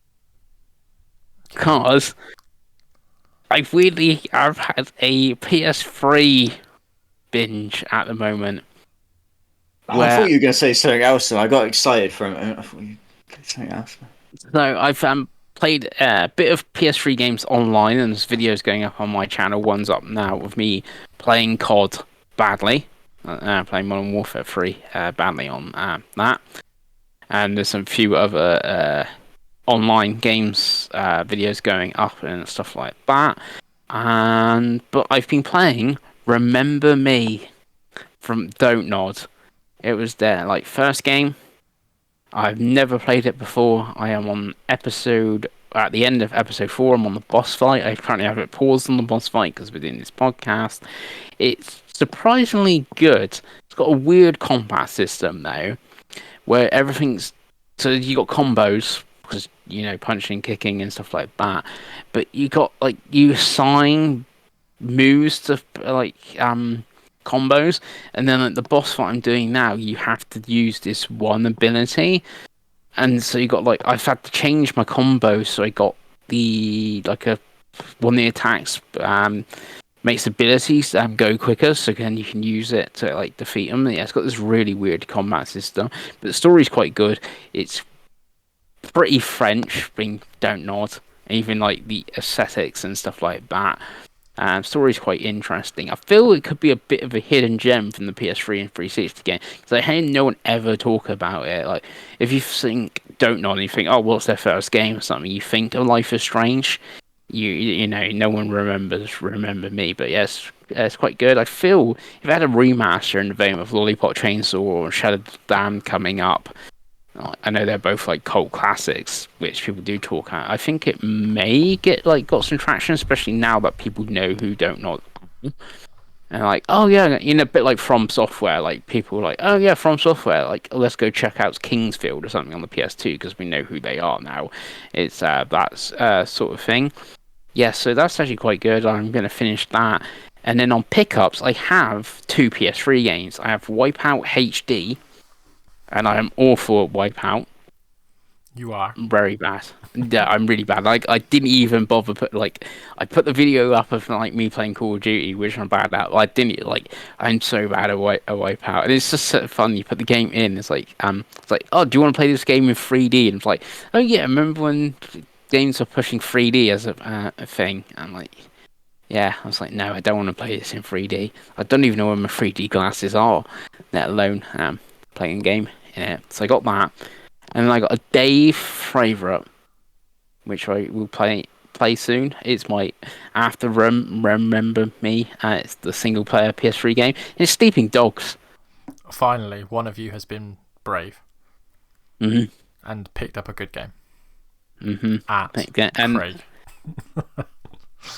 Because I've had a PS3 binge at the moment. I thought you were going to say something else, and I got excited for a moment. I thought you were going to say something else. So I've played a bit of PS3 games online, and there's videos going up on my channel. One's up now of me playing COD badly. Playing Modern Warfare 3 badly on that. And there's a few other online games videos going up and stuff like that. But I've been playing Remember Me from Don't Nod. It was their first game. I've never played it before. I am on at the end of episode 4. I'm on the boss fight. I currently have it paused on the boss fight because we're doing this podcast. It's surprisingly good. It's got a weird combat system though, where everything's so you got combos because punching, kicking, and stuff like that. But you got you assign moves to combos, and then at the boss fight I'm doing now, you have to use this one ability, and so you got I've had to change my combos, so I got the one of the attacks makes abilities go quicker, so then you can use it to defeat them. Yeah, it's got this really weird combat system, but the story's quite good. It's pretty French, being Don't Nod, even the aesthetics and stuff like that. Story's quite interesting. I feel it could be a bit of a hidden gem from the PS3 and 360 game, because I hear no one ever talk about it. If you think Don't Nod and you think, oh, what's their first game or something, you think of Life is Strange. No one remembers Remember Me, but yes, it's quite good. I feel if I had a remaster in the vein of Lollipop Chainsaw or Shadow Dam coming up, I know they're both cult classics, which people do talk about. I think it may get got some traction, especially now that people know who Don't Nod. And oh yeah, a bit like From Software. People oh yeah, From Software. Let's go check out Kingsfield or something on the PS2 because we know who they are now. It's that sort of thing. Yeah, so that's actually quite good. I'm going to finish that. And then on pickups, I have 2 PS3 games. I have Wipeout HD, and I am awful at Wipeout. You are. very bad. Yeah, I'm really bad. Like I didn't even bother I put the video up of like me playing Call of Duty, which I'm bad at. I didn't like. I'm so bad at Wipeout, and it's just so fun. You put the game in. It's like, oh, do you want to play this game in 3D? And it's like, oh yeah, remember when games were pushing 3D as a thing? I'm like, yeah. I was like, no, I don't want to play this in 3D. I don't even know where my 3D glasses are, let alone playing a game in it. So I got that. And then I got a Dave favourite, which I will play soon. It's my After Remember Me. It's the single player PS3 game. It's Sleeping Dogs. Finally, one of you has been brave and picked up a good game. At Craig.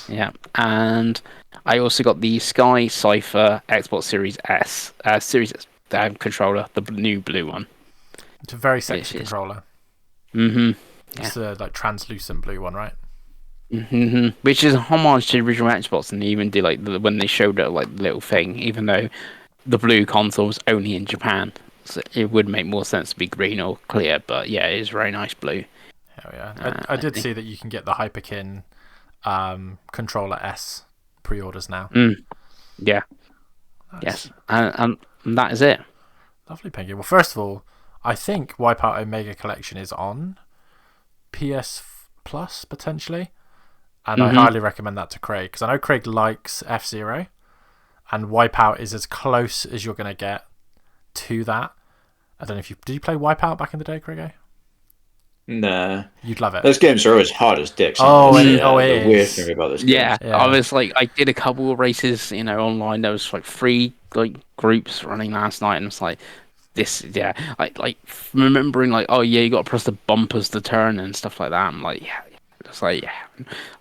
Yeah, and I also got the Sky Cipher Xbox Series S controller, the new blue one. It's a very sexy controller. Yeah. It's the like translucent blue one, right? Which is a homage to the original Xbox, and they even do like when they showed it like the little thing, even though the blue console was only in Japan, so it would make more sense to be green or clear. But yeah, it is very nice blue. Hell yeah! I did see that you can get the Hyperkin controller S pre-orders now. Yeah. Yes, and that is it. Lovely, Pengi. Well, first of all, I think Wipeout Omega Collection is on PS Plus potentially, and I highly recommend that to Craig because I know Craig likes F-Zero, and Wipeout is as close as you're gonna get to that. I don't know if did you play Wipeout back in the day, Craig? Nah, you'd love it. Those games are always hard as dicks. It the weird thing about this. Yeah, I was like, I did a couple of races, online. There was like 3 like groups running last night, and it's like this. Yeah, I like remembering like, oh yeah, you got to press the bumpers to turn and stuff like that. I'm like, yeah, it's like, yeah,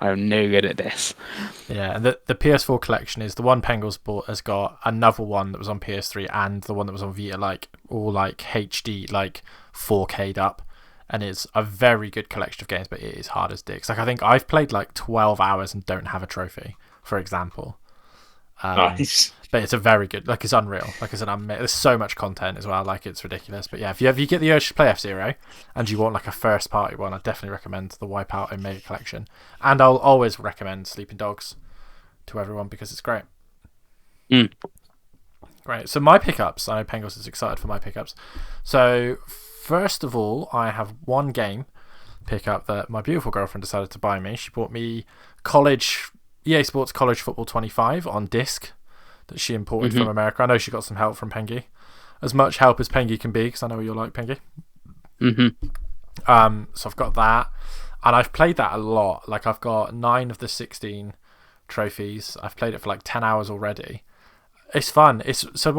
I'm no good at this. Yeah, and the PS4 collection is the one Pengle's bought has got another one that was on PS3 and the one that was on Vita, like all like HD, like 4K'd up. And it's a very good collection of games, but it is hard as dicks. Like I think I've played like 12 hours and don't have a trophy, for example. Nice. But it's a very good, like it's unreal. Like I said, there's so much content as well. Like it's ridiculous. But yeah, if you get the urge to play F-Zero and you want like a first party one, I definitely recommend the Wipeout Omega Collection. And I'll always recommend Sleeping Dogs to everyone because it's great. Great. So my pickups, I know Pengos is excited for my pickups. So first of all, I have one game pickup that my beautiful girlfriend decided to buy me. She bought me EA Sports College Football 25 on disc that she imported from America. I know she got some help from Pengi. As much help as Pengi can be, because I know you're like Pengi. So I've got that. And I've played that a lot. Like I've got 9 of the 16 trophies. I've played it for like 10 hours already. It's fun. So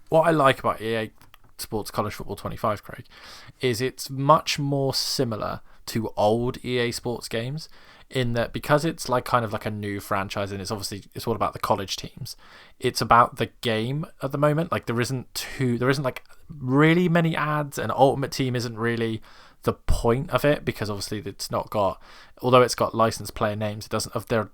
what I like about EA Sports College Football 25, Craig, is it's much more similar to old EA Sports games in that because it's like kind of like a new franchise and it's all about the college teams. It's about the game at the moment. Like there isn't like really many ads, and Ultimate Team isn't really the point of it because obviously it's not got, although it's got licensed player names, it doesn't have their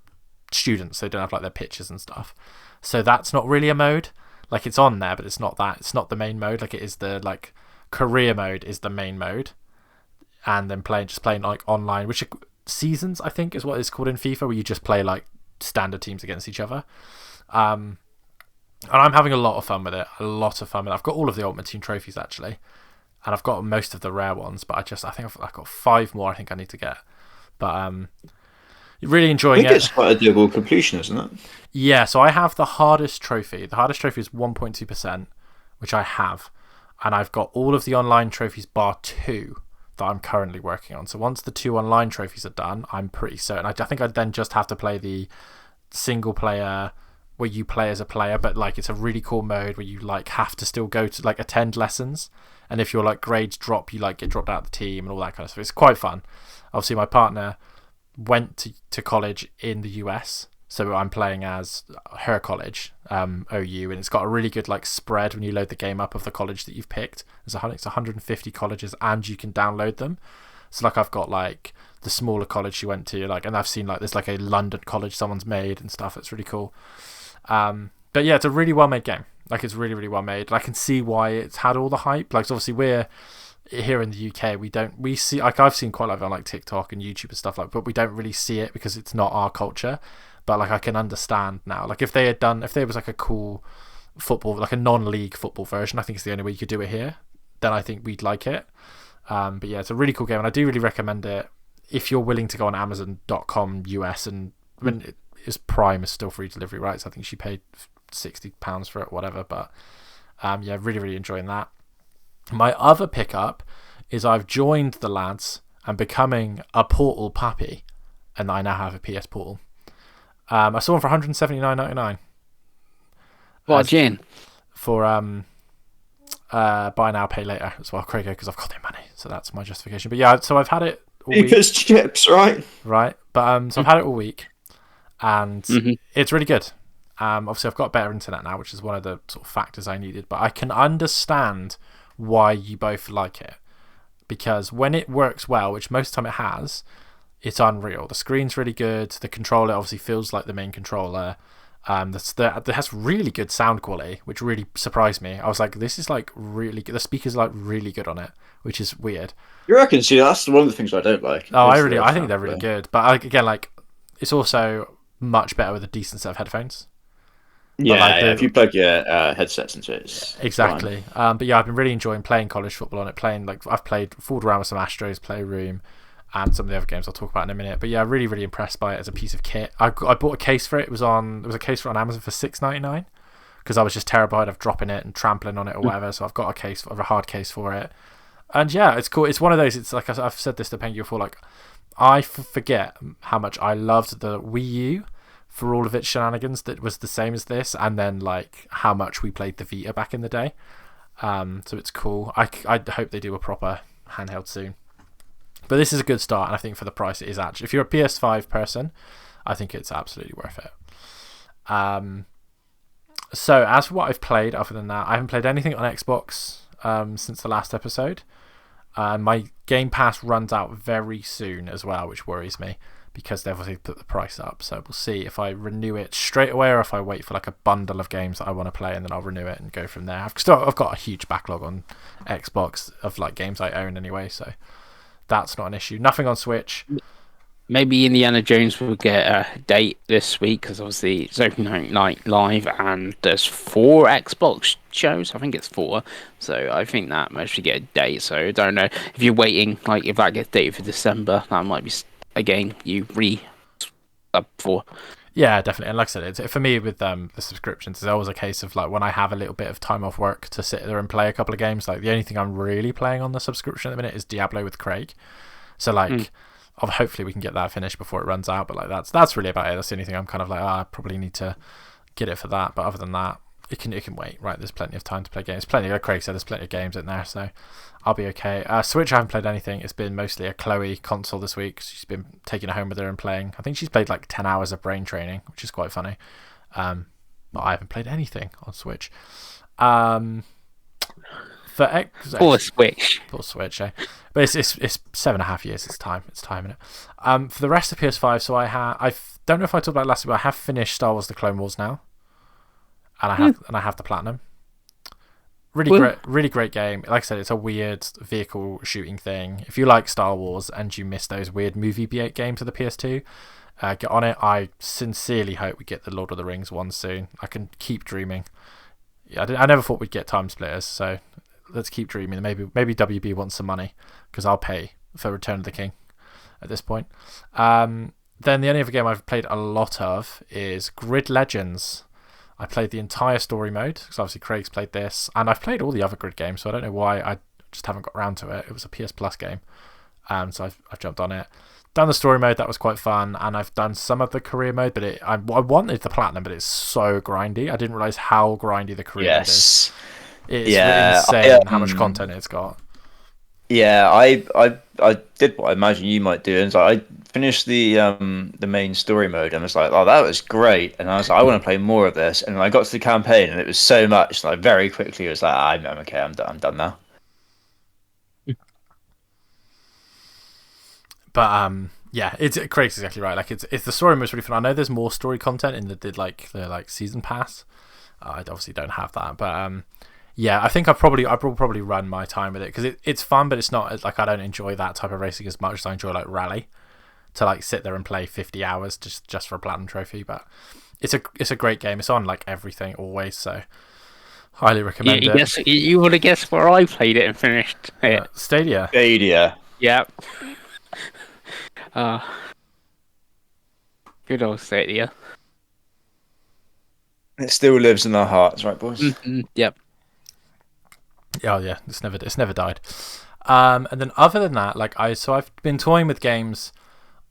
students. They don't have like their pictures and stuff. So that's not really a mode. Like it's on there, but it's not that. It's not the main mode. Like it is the like career mode is the main mode, and then playing like online, which are seasons I think is what it's called in FIFA, where you just play like standard teams against each other. And I'm having a lot of fun with it. I've got all of the Ultimate Team trophies actually, and I've got most of the rare ones. But I think I've got 5 more. I think I need to get. But really enjoying it. It's quite a doable completion, isn't it? Yeah, so I have the hardest trophy. The hardest trophy is 1.2%, which I have. And I've got all of the online trophies bar 2 that I'm currently working on. So once the 2 online trophies are done, I'm pretty certain. I think I then just have to play the single player where you play as a player, but like it's a really cool mode where you like have to still go to like attend lessons. And if your like grades drop, you like get dropped out of the team and all that kind of stuff. It's quite fun. Obviously, my partner went to college in the US, so I'm playing as her college, OU, and it's got a really good like spread when you load the game up of the college that you've picked. It's 150 colleges, and you can download them. So like I've got like the smaller college she went to, like, and I've seen like there's like a London college someone's made and stuff. It's really cool. But yeah, it's a really well made game. Like it's really, really well made. And I can see why it's had all the hype. Like obviously here in the UK we see, like, I've seen quite a lot of it on like TikTok and YouTube and stuff like, but we don't really see it because it's not our culture. But like, I can understand now, like, if there was like a cool football, like a non-league football version, I think it's the only way you could do it here, then I think we'd like it. But yeah, it's a really cool game, and I do really recommend it if you're willing to go on Amazon.com US, and I mean, Prime is still free delivery, right? So I think she paid £60 for it, whatever. But yeah, really, really enjoying that. My other pickup is I've joined the lads and becoming a Portal pappy, and I now have a PS Portal. I saw one for $179.99. What, Gin? For buy now, pay later as well, Craig, because I've got their money, so that's my justification. But yeah, so I've had it all week. Because chips, right? Right, but so I've had it all week, and it's really good. Obviously, I've got better internet now, which is one of the sort of factors I needed. But I can understand why you both like it, because when it works well, which most of the time it has, it's unreal. The screen's really good. The controller obviously feels like the main controller. It has really good sound quality, which really surprised me. I was like, this is like really good. The speakers are like really good on it, which is weird. You reckon? See, that's one of the things I don't like. Oh, I think they're really good. But like, again, like, it's also much better with a decent set of headphones. Yeah, like if you plug your headsets into it, it's exactly. But yeah, I've been really enjoying playing college football on it. I've fooled around with some Astros, Playroom, and some of the other games I'll talk about in a minute. But yeah, really, really impressed by it as a piece of kit. I bought a case for it. There was a case for it on Amazon for $6.99 because I was just terrified of dropping it and trampling on it or whatever. So I've got a hard case for it. And yeah, it's cool. It's one of those. It's like I've said this to Pengi before. Like, I forget how much I loved the Wii U for all of its shenanigans that was the same as this, and then like how much we played the Vita back in the day. So it's cool. I hope they do a proper handheld soon. But this is a good start, and I think for the price it is actually. If you're a PS5 person, I think it's absolutely worth it. So as for what I've played, other than that, I haven't played anything on Xbox since the last episode. My Game Pass runs out very soon as well, which worries me because they've obviously put the price up. So we'll see if I renew it straight away or if I wait for like a bundle of games that I want to play and then I'll renew it and go from there. I've got a huge backlog on Xbox of like games I own anyway, so that's not an issue. Nothing on Switch. Maybe Indiana Jones will get a date this week because obviously it's opening night live and there's 4 Xbox shows. I think it's 4. So I think that might actually get a date. So I don't know if you're waiting, like if that gets dated for December, that might be a game you up for. Yeah, definitely. And like I said, for me with the subscriptions, it's always a case of like when I have a little bit of time off work to sit there and play a couple of games. Like the only thing I'm really playing on the subscription at the minute is Diablo with Craig. So like. Hopefully we can get that finished before it runs out, but like that's really about it. That's the only thing I'm kind of like, I probably need to get it for that. But other than that, it can wait. Right, there's plenty of time to play games. Like Craig said, there's plenty of games in there, so I'll be okay. Switch, I haven't played anything. It's been mostly a Chloe console this week. She's been taking it home with her and playing. I think she's played like 10 hours of brain training, which is quite funny. But I haven't played anything on Switch. Or Switch. Or Switch, eh? But it's 7.5 years. It's time, innit? For the rest of PS5, so I don't know if I talked about it last week, but I have finished Star Wars: The Clone Wars now, and I have the platinum. Really great game. Like I said, it's a weird vehicle shooting thing. If you like Star Wars and you miss those weird movie B8 games of the PS2, get on it. I sincerely hope we get the Lord of the Rings one soon. I can keep dreaming. Yeah, I never thought we'd get Time Splitters, so let's keep dreaming. Maybe WB wants some money because I'll pay for Return of the King at this point. Then the only other game I've played a lot of is Grid Legends. I played the entire story mode because obviously Craig's played this, and I've played all the other Grid games, so I don't know why I just haven't got around to it. It was a PS Plus game, so I've jumped on it. Done the story mode, that was quite fun, and I've done some of the career mode, but I wanted the platinum, but it's so grindy. I didn't realise how grindy the career mode is. It's insane how much content it's got. Yeah, I did what I imagine you might do, and so I finished the main story mode, and was like, oh, that was great, and I was like, I want to play more of this, and I got to the campaign, and it was so much, like very quickly, it was like, I'm okay, I'm done now. But yeah, Craig's exactly right. Like it's the story mode's really fun. I know there's more story content in the season pass. I obviously don't have that, but Yeah, I think I will probably run my time with it because it's fun, but it's not like I don't enjoy that type of racing as much as I enjoy like rally. To like sit there and play 50 hours just for a platinum trophy, but it's a great game. It's on like everything always, so highly recommend it. You would have guessed where I played it and finished it. Stadia. Yep. Good old Stadia. It still lives in our hearts, right, boys? Mm-hmm. Yep. Oh yeah, it's never died. And then other than that, like I've been toying with games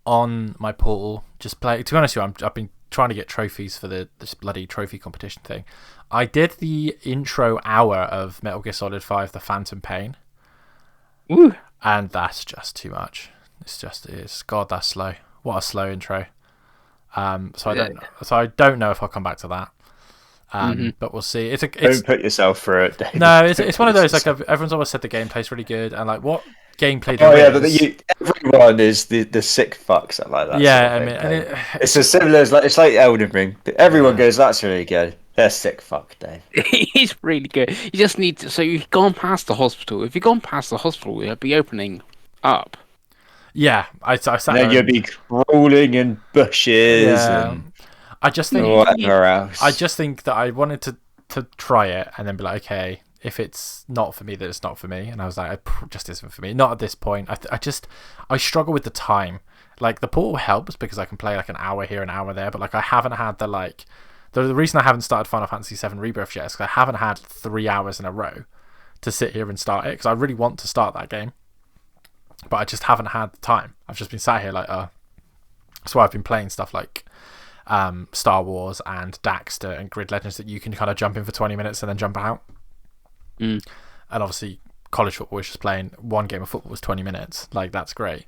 on my portal. Just play. To be honest with you, I've been trying to get trophies for this bloody trophy competition thing. I did the intro hour of Metal Gear Solid 5: The Phantom Pain. Ooh. And that's just too much. It's God, that's slow. What a slow intro. So I don't know if I'll come back to that. But we'll see. Don't put yourself through it, David. No, it's one of those like everyone's always said the gameplay is really good, and like what gameplay? Everyone is the sick fucks that like that. Yeah, sort of I mean, it's as similar as it's like Elden Ring. Everyone goes, "That's really good." They're sick fuck, Dave. He's really good. You just need to. So you've gone past the hospital. If you've gone past the hospital, you'll be opening up. Yeah, I sat there. Then you'll be crawling in bushes and I just think whatever else. I just think that I wanted to try it and then be like, okay, if it's not for me, then it's not for me. And I was like, it just isn't for me. Not at this point. I struggle with the time. Like the portal helps because I can play like an hour here, an hour there, but like I haven't had the reason I haven't started Final Fantasy VII Rebirth yet is because I haven't had 3 hours in a row to sit here and start it because I really want to start that game, but I just haven't had the time. I've just been sat here like, that's why I've been playing stuff like Star Wars and Daxter and Grid Legends that you can kind of jump in for 20 minutes and then jump out. And obviously college football was just playing one game of football was 20 minutes. Like that's great.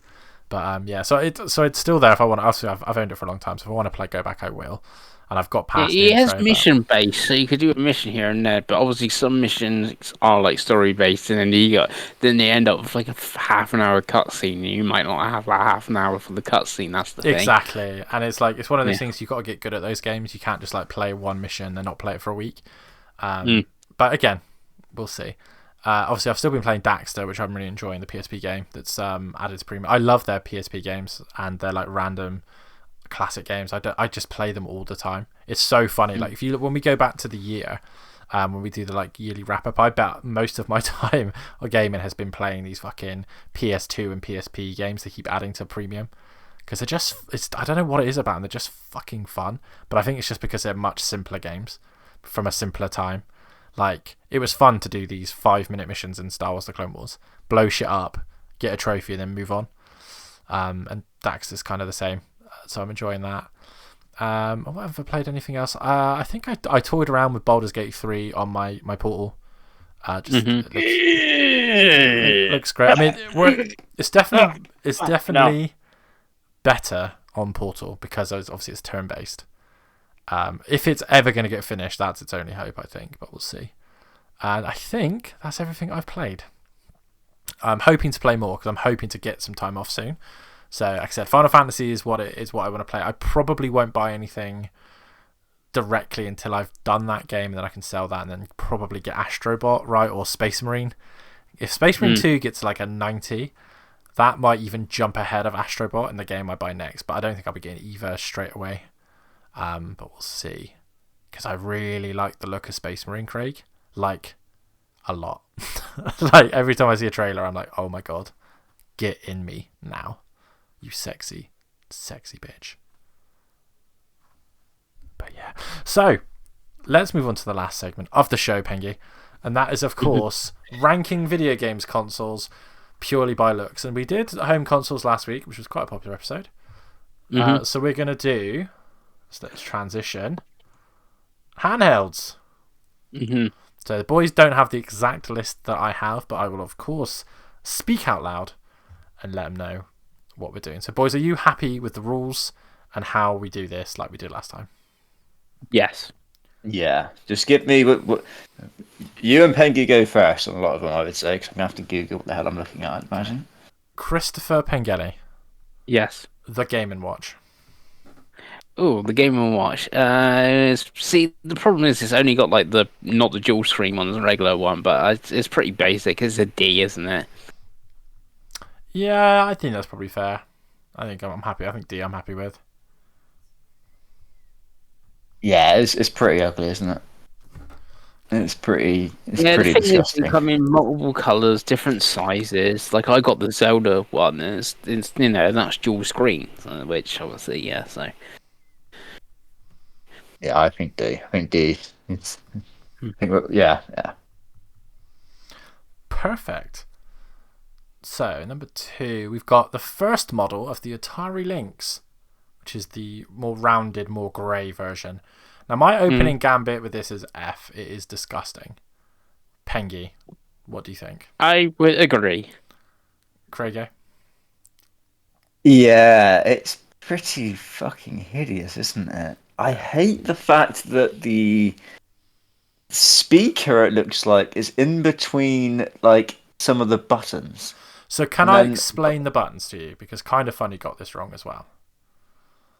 But so it's still there if I want to. Obviously I've owned it for a long time, so if I want to go back I will. And I've got past it has mission based, so you could do a mission here and there, but obviously some missions are like story based, and then they end up with like a half an hour cutscene, and you might not have like half an hour for the cutscene. That's the thing. Exactly, and it's like it's one of those things you've got to get good at those games. You can't just like play one mission and not play it for a week. But again, we'll see. Obviously, I've still been playing Daxter, which I'm really enjoying, the PSP game that's added to premium. I love their PSP games, and they're like random classic games. I just play them all the time. It's so funny. Like when we go back to the year, when we do the like yearly wrap up, I bet most of my time of gaming has been playing these fucking PS2 and PSP games they keep adding to premium because they're just I don't know what it is about them. They're just fucking fun. But I think it's just because they're much simpler games from a simpler time. Like it was fun to do these 5-minute missions in Star Wars: The Clone Wars, blow shit up, get a trophy, and then move on. And Dax is kind of the same. So I'm enjoying that. I haven't played anything else. I think I toyed around with Baldur's Gate 3 on my portal. It looks great. I mean, it's definitely better on portal because obviously it's turn based. If it's ever going to get finished, that's its only hope, I think. But we'll see. And I think that's everything I've played. I'm hoping to play more because I'm hoping to get some time off soon. So, like I said, Final Fantasy is what I want to play. I probably won't buy anything directly until I've done that game, and then I can sell that, and then probably get Astrobot, right, or Space Marine. If Space Marine 2 gets like a 90, that might even jump ahead of Astrobot in the game I buy next. But I don't think I'll be getting either straight away. But we'll see, because I really like the look of Space Marine, Craig. Like a lot. Like every time I see a trailer, I'm like, oh my god, get in me now. You sexy bitch. But yeah. So, let's move on to the last segment of the show, Pengi. And that is, of course, ranking video games consoles purely by looks. And we did home consoles last week, which was quite a popular episode. So we're going to do... So let's transition. Handhelds. So the boys don't have the exact list that I have, but I will, of course, speak out loud and let them know what we're doing. So, boys, are you happy with the rules and how we do this like we did last time? Yes. Yeah. Just give me... You and Pengi go first on a lot of them, I would say, because I'm going to have to Google what the hell I'm looking at, I'd imagine. Christopher Pengelly. Yes. The Game & Watch. Oh, the Game and Watch. See, the problem is it's only got like the not the dual screen one, the regular one, but it's pretty basic. It's a D, isn't it? Yeah, I think that's probably fair. I think I'm happy. I think D I'm happy with. Yeah, it's pretty ugly, isn't it? It's pretty Yeah, the thing is, they disgusting. come in multiple colors, different sizes. Like I got the Zelda one, and it's that's dual screen, which obviously So Yeah, I think D. I think D. It's. Hmm. I think yeah. Perfect. So, number 2, we've got the first model of the Atari Lynx, which is the more rounded, more grey version. Now, my opening gambit with this is F. It is disgusting. Pengi, what do you think? I would agree. Craigie? Yeah, it's pretty fucking hideous, isn't it? I hate the fact that the speaker, it looks like, is in between like some of the buttons. So, can And I then explain the buttons to you? Because Kind of Funny got this wrong as well.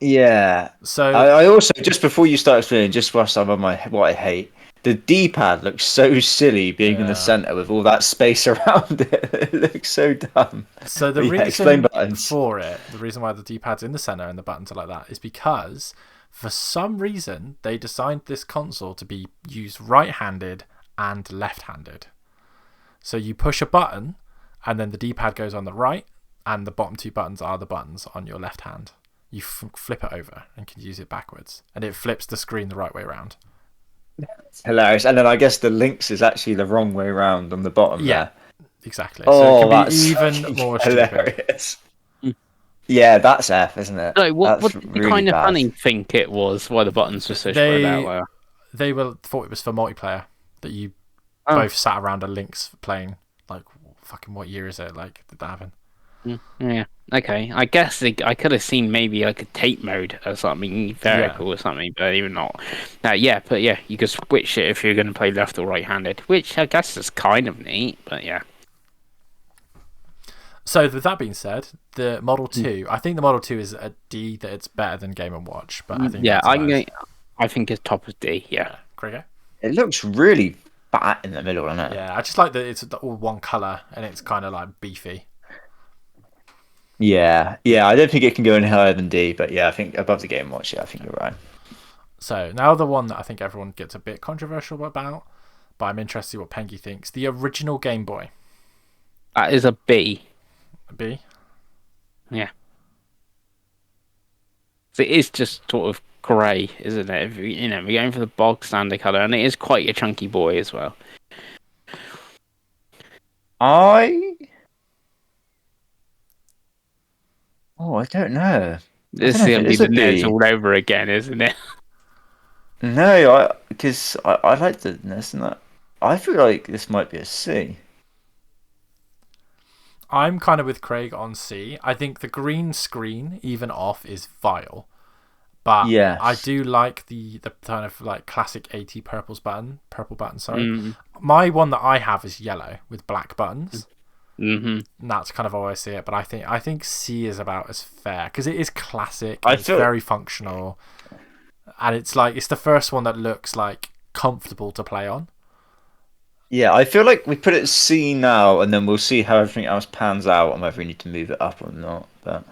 yeah. So, I also, just before you start explaining, just whilst I'm on my what I hate, the D-pad looks so silly being in the yeah. center with all that space around it. It looks so dumb. So the But yeah, explain reason buttons. for it, the reason why the D-pad's in the center and the buttons are like that, is because for some reason they designed this console to be used right-handed and left-handed. So you push a button, and then the D-pad goes on the right, and the bottom 2 buttons are the buttons on your left hand. You flip it over and can use it backwards, and it flips the screen the right way around. It's hilarious. And then I guess the links is actually the wrong way around on the bottom Yeah, there. exactly. Oh, So it can be that's even fucking more stupid. hilarious. Yeah, that's F, isn't it? So what That's did the really Kind of bad. Funny think it was? Why the buttons were so spread out? They thought it was for multiplayer, that you Oh. both sat around a Lynx playing. Like, fucking what year is it? Like, did that happen? Yeah. Okay. I guess I could have seen maybe like a tape mode or something very Yeah. cool or something, but even not. But you could switch it if you're going to play left or right-handed, which I guess is kind of neat. But yeah. So with that being said, the Model 2, I think the Model 2 is a D, that it's better than Game & Watch, but I think that's I think it's top of D. Yeah. Krieger? It looks really fat in the middle, doesn't it? Yeah, I just like that it's all one colour and it's kind of like beefy. Yeah, I don't think it can go any higher than D, but yeah, I think above the Game Watch, yeah, I think you're right. So now the one that I think everyone gets a bit controversial about, but I'm interested to see what Pengi thinks. The original Game Boy. That is a B. A B? Yeah. So it is just sort of grey, isn't it? We're going for the bog standard colour, and it is quite a chunky boy as well. I don't know. This is I don't know going if to be it is the a NES B. all over again, isn't it? No, because I like the NES and that. I feel like this might be a C. I'm kind of with Craig on C. I think the green screen, even off, is vile. But Yes. I do like the kind of like classic 80 purple button, sorry. Mm. My one that I have is yellow with black buttons. Mm-hmm. And that's kind of how I see it, but I think C is about as fair because it is classic. I It's feel- very functional, and it's the first one that looks like comfortable to play on. Yeah, I feel like we put it C now, and then we'll see how everything else pans out and whether we need to move it up or not. But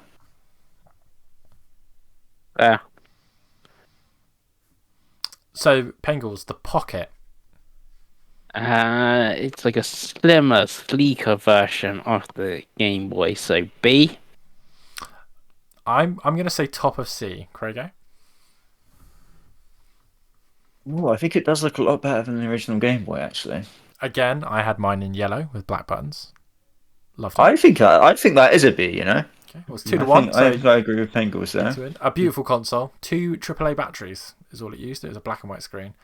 Yeah. So Pengles, the Pocket. It's like a slimmer, sleeker version of the Game Boy. So B. I'm gonna say top of C, Craigo. I think it does look a lot better than the original Game Boy, actually. Again, I had mine in yellow with black buttons. Loved it. I think that is a B. You know, Okay, well, it's 2-1. I agree with Pengles there. A beautiful console. 2 AAA batteries is all it used. It was a black and white screen.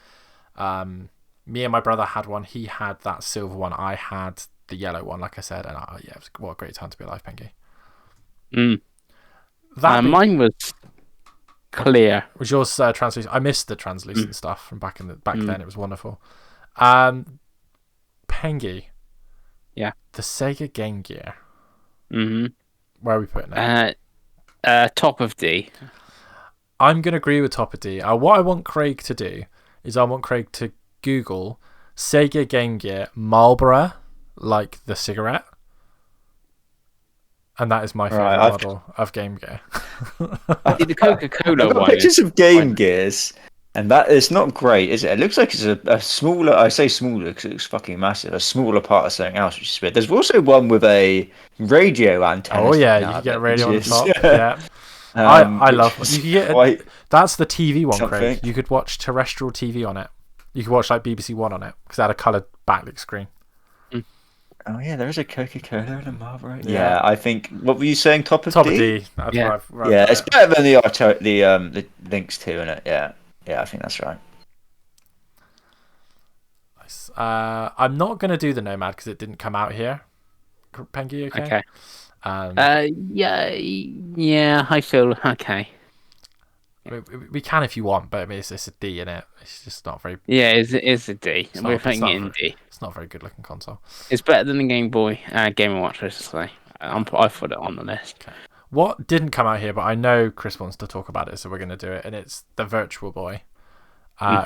Me and my brother had one. He had that silver one. I had the yellow one, like I said. And what a great time to be alive, Pengi. Mm. Mine was clear. Was yours translucent? I missed the translucent stuff from back then. It was wonderful. Pengi. Yeah. The Sega Game Gear. Mm-hmm. Where are we putting it? Top of D. I'm going to agree with top of D. What I want Craig to do is I want Craig to Google Sega Game Gear Marlboro, like the cigarette. And that is my favourite model of Game Gear. The Coca-Cola I've got one. pictures of Game Gears, and that is not great, is it? It looks like it's a smaller. I say smaller because it looks fucking massive. A smaller part of something else, which is weird. There's also one with a radio antenna. Oh yeah, you can get radio on the top. Yeah. I love it. You can get that's the TV one, Craig. You could watch terrestrial TV on it. You could watch like BBC One on it because it had a coloured backlit screen. Oh yeah, there is a Coca-Cola and a Marlboro. Yeah, I think. What were you saying? Top of D. That's yeah, yeah, it's better than the Lynx 2 in it. Yeah, I think that's right. Nice. I'm not gonna do the Nomad because it didn't come out here. Pengi, okay? Yeah, I feel okay. We can if you want, but I mean, it's a D in it. It's just not very. Yeah, it's a D. We're putting it in D. It's not a very good looking console. It's better than the Game Boy, Game & Watch, I should say. I put it on the list. Okay. What didn't come out here, but I know Chris wants to talk about it, so we're going to do it, and it's the Virtual Boy.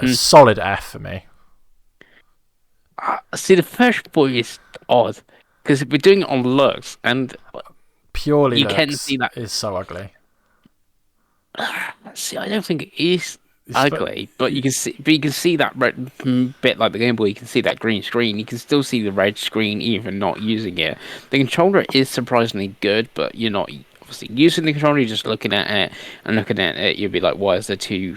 Solid F for me. See, the Virtual Boy is odd because we're doing it on looks, and purely you looks can see that is so ugly. See, I don't think it is ugly, but you can see that red bit like the Game Boy. You can see that green screen. You can still see the red screen even not using it. The controller is surprisingly good, but you're not obviously using the controller. You're just looking at it and looking at it. You'll be like, why is there two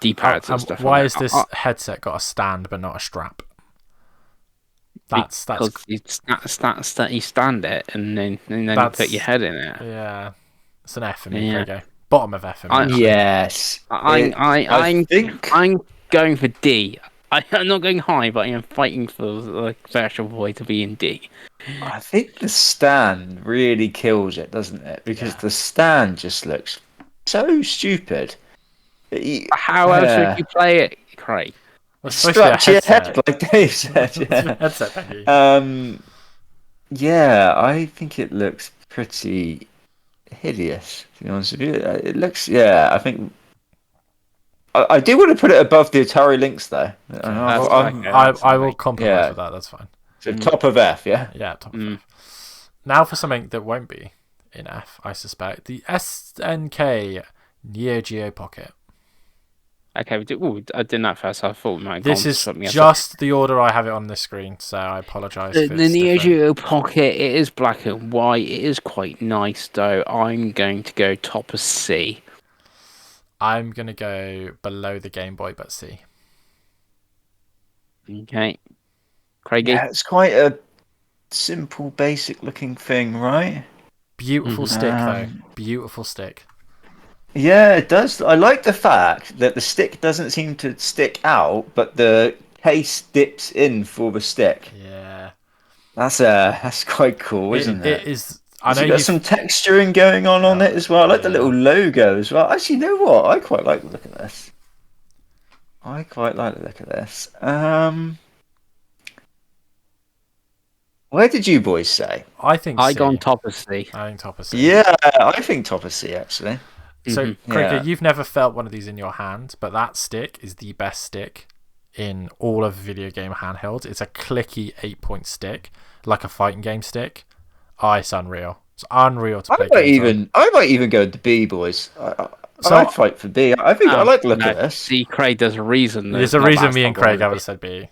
D-pads and stuff? Why is this headset got a stand but not a strap? That's you stand it and then you put your head in it. Yeah. It's an F for me. There you go. Bottom of F for me. Yes. I'm going for D. I'm not going high, but I am fighting for the Virtual Boy to be in D. I think the stand really kills it, doesn't it? Because the stand just looks so stupid. How else would you play it, Craig? Scratch your head, like Dave said. Yeah. Headset, thank you. Yeah, I think it looks pretty hideous, to be honest with you. It looks, I think I do want to put it above the Atari Lynx though. I will compromise with that. That's fine. So top of F, yeah. Yeah, top of F. Now for something that won't be in F, I suspect the SNK Neo Geo Pocket. Okay, I did that first. I thought we might. This is just the order I have it on the screen, so I apologise. The Neo Geo Pocket, it is black and white. It is quite nice, though. I'm going to go top of C. I'm going to go below the Game Boy, but C. Okay. Craigie? Yeah, it's quite a simple, basic-looking thing, right? Beautiful stick, though. Beautiful stick. Yeah, it does. I like the fact that the stick doesn't seem to stick out, but the case dips in for the stick. Yeah, that's quite cool, isn't it? It is. I know there's some texturing going on it as well. I like the little logo as well. Actually, you know what? I quite like the look of this. Where did you boys say? I think I go on top of C. I think top of C. Yeah, I think top of C actually. So, Craig, you've never felt one of these in your hand, but that stick is the best stick in all of video game handhelds. It's a clicky 8-point stick, like a fighting game stick. It's unreal. It's unreal to play. I might even go to B, boys. I'd fight for B. I think I like the look of this. See, Craig, there's a reason. There's a reason me and Craig haven't said B,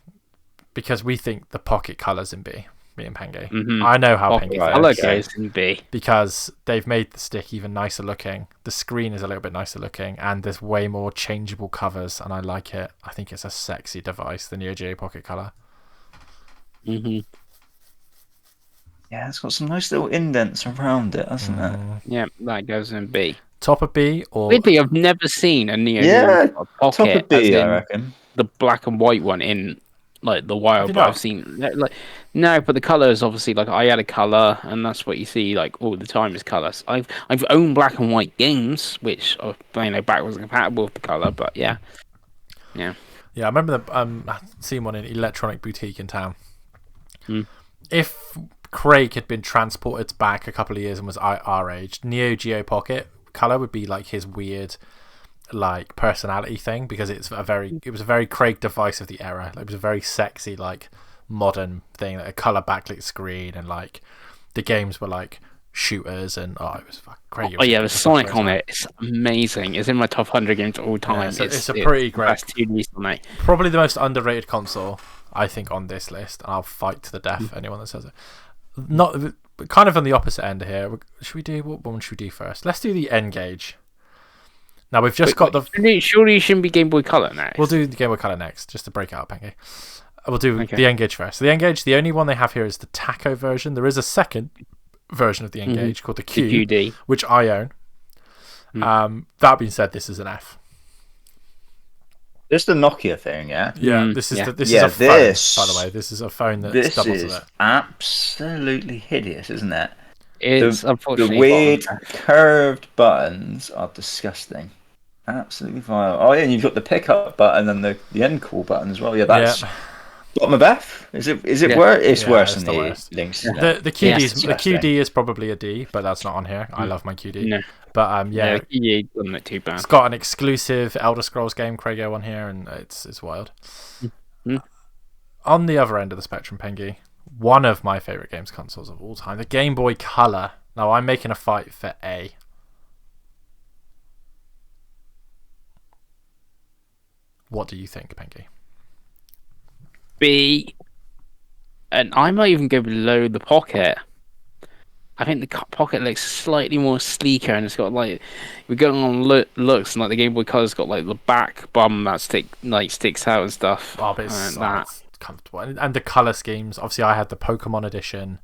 because we think the pocket colours in B. Me and Pengi. I know how Pengi feels. Goes in B because they've made the stick even nicer looking. The screen is a little bit nicer looking, and there's way more changeable covers, and I like it. I think it's a sexy device, the Neo Geo Pocket Color. Yeah, it's got some nice little indents around it, hasn't it? Yeah, that goes in B. Top of B or weirdly, I've never seen a Neo Geo Pocket. Top of B, I reckon. The black and white one in like the wild, but I've seen like no, but the colors obviously like I had a color, and that's what you see like all the time is colors. I've owned black and white games, which are backwards compatible with the color, but yeah. I remember seeing one in Electronic Boutique in town. If Craig had been transported back a couple of years and was our age, Neo Geo Pocket Color would be like his weird like personality thing, because it was a very Craig device of the era. It was a very sexy like modern thing, like a color backlit screen, and like the games were like shooters, and it was fucking Craig. Oh yeah, the Sonic on it, it's amazing. It's in my top 100 games of all time. Yeah, it's a pretty great, best 2D Sonic. Probably the most underrated console I think on this list, and I'll fight to the death anyone that says it. Not kind of on the opposite end here. What one should we do first? Let's do the N-Gage. Now we've just got the. Surely you shouldn't be Game Boy Color next. We'll do the Game Boy Color next, just to break it up, Pengi. We'll do the N-Gage first. So the N-Gage, the only one they have here is the Taco version. There is a second version of the N-Gage called the QD, which I own. That being said, this is an F. This is the Nokia thing, yeah. Yeah, this is a phone. By the way, this is a phone that doubles This is it. absolutely hideous, isn't it? It's unfortunately the weird curved buttons are disgusting. Absolutely vile. Oh yeah, and you've got the pickup button and the end call button as well. Yeah, that's bottom of F. Is it worse? It's worse than the links. The QD is probably a D, but that's not on here. I love my QD. No. But the QD doesn't look too bad. It's got an exclusive Elder Scrolls game, Craigo, on here, and it's wild. On the other end of the spectrum, Pengi, one of my favorite games consoles of all time, the Game Boy Color. Now I'm making a fight for A. What do you think, Pengi? B, and I might even go below the Pocket. I think the Pocket looks slightly more sleeker, and it's got like, we're going on looks, and like the Game Boy Color's got like the back bum that sticks out and stuff. Oh, but it's comfortable, and the color schemes. Obviously, I had the Pokemon edition.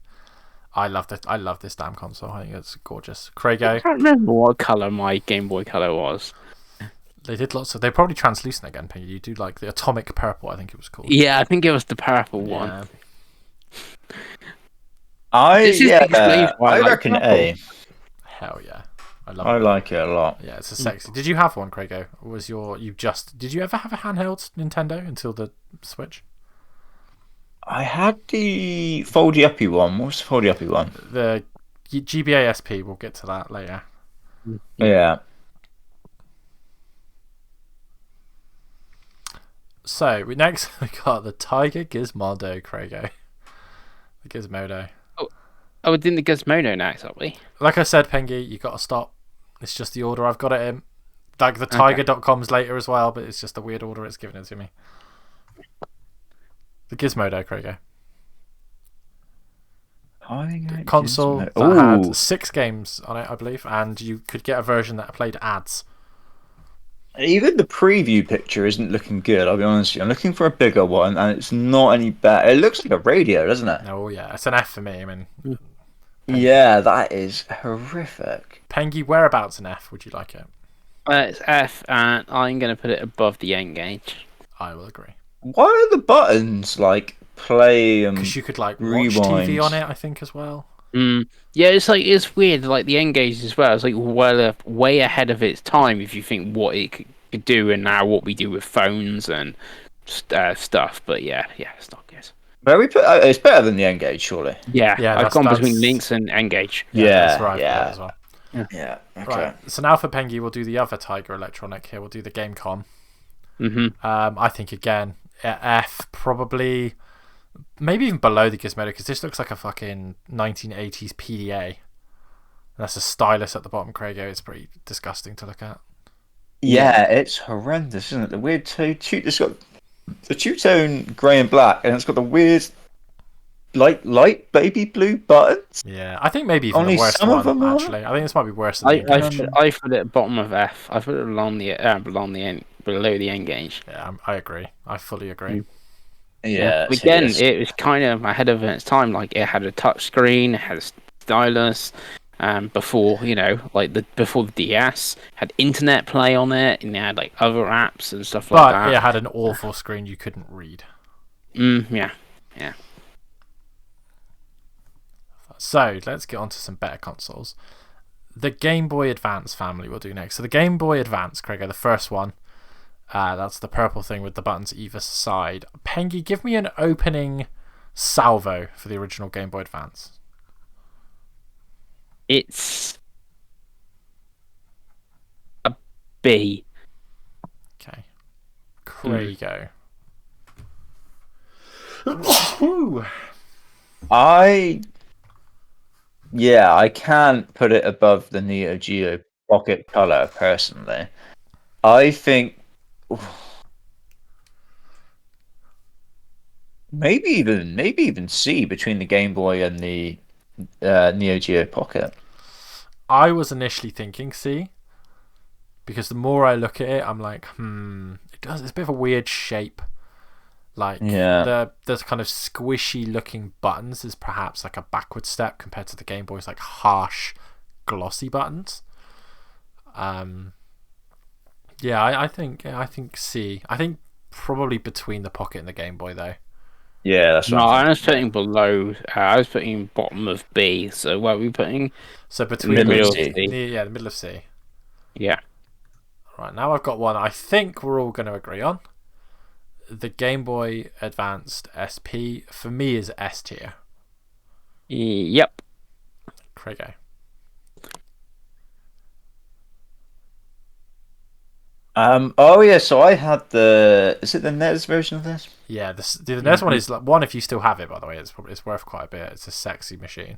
I love this damn console. I think it's gorgeous. Craigo, I can't remember what color my Game Boy Color was. They did lots of. They probably translucent again, Pengi. You do like the atomic purple, I think it was called. Yeah, I think it was the purple one. I reckon A. Hell yeah, I like it a lot. Yeah, it's a sexy. Did you have one, Craigo? Or did you ever have a handheld Nintendo until the Switch? I had the foldy uppy one. What was the foldy uppy one? The GBA SP. We'll get to that later. Yeah. So next we got the Tiger Gizmodo, Craigo. The Gizmodo. Oh, didn't the Gizmodo next, are we? Like I said, Pengi, you got to stop. It's just the order I've got it in. Like the Tiger.com's later as well, but it's just the weird order it's giving it to me. The Gizmodo, Craigo. Console that had 6 games on it, I believe, and you could get a version that played ads. Even the preview picture isn't looking good, I'll be honest with you. I'm looking for a bigger one, and it's not any better. It looks like a radio, doesn't it? Oh, yeah. It's an F for me. I mean, yeah, that is horrific. Pengi, whereabouts in F would you like it? It's F, and I'm going to put it above the N-Gage. I will agree. Why are the buttons like play and because you could like rewind. Watch TV on it, I think, as well. Yeah, it's weird. Like the N-Gage as well. It's like way ahead of its time if you think what it could do, and now what we do with phones and stuff. But yeah, it's not good. Where we put it's better than the N-Gage, surely. Yeah. I've gone between Lynx and N-Gage. Yeah, that's right. Yeah, as well. Yeah. Okay. Right. So now for Pengi, we'll do the other Tiger Electronic here. We'll do the Gamecom. I think again F, probably. Maybe even below the Gizmodo, because this looks like a fucking 1980s PDA. And that's a stylus at the bottom, Craigo. It's pretty disgusting to look at. Yeah, it's horrendous, isn't it? The weird it's got the two-tone grey and black, and it's got the weird light baby blue buttons. Yeah, I think maybe even Only the worst some one, of them actually. I think this might be worse than the N-Gage. I put it at bottom of F. I put it below the N-Gage. Yeah, I agree. I fully agree. Yeah. Again, it was kind of ahead of its time. Like it had a touch screen, it had a stylus. Before before the DS, had internet play on it, and it had like other apps and stuff like that. But it had an awful screen you couldn't read. Yeah. So let's get on to some better consoles. The Game Boy Advance family we'll do next. So the Game Boy Advance, Craigo, the first one. That's the purple thing with the buttons either side. Pengi, give me an opening salvo for the original Game Boy Advance. It's B. Okay. Craigo. I can't put it above the Neo Geo Pocket Color personally. I think maybe even C between the Game Boy and the Neo Geo Pocket. I was initially thinking C, because the more I look at it, I'm like, it's a bit of a weird shape. Like, the kind of squishy looking buttons is perhaps like a backward step compared to the Game Boy's like harsh, glossy buttons. I think C. I think probably between the Pocket and the Game Boy though. Yeah, that's what No, I'm I was thinking. putting below. I was putting bottom of B. So what are we putting? So between The middle of C. the middle of C. Yeah. Right, now I've got one I think we're all going to agree on. The Game Boy Advanced SP for me is S tier. Yep. Craigo. Oh yeah. So I had the. Is it the NES version of this? Yeah, the NES one is like one if you still have it. By the way, it's worth quite a bit. It's a sexy machine.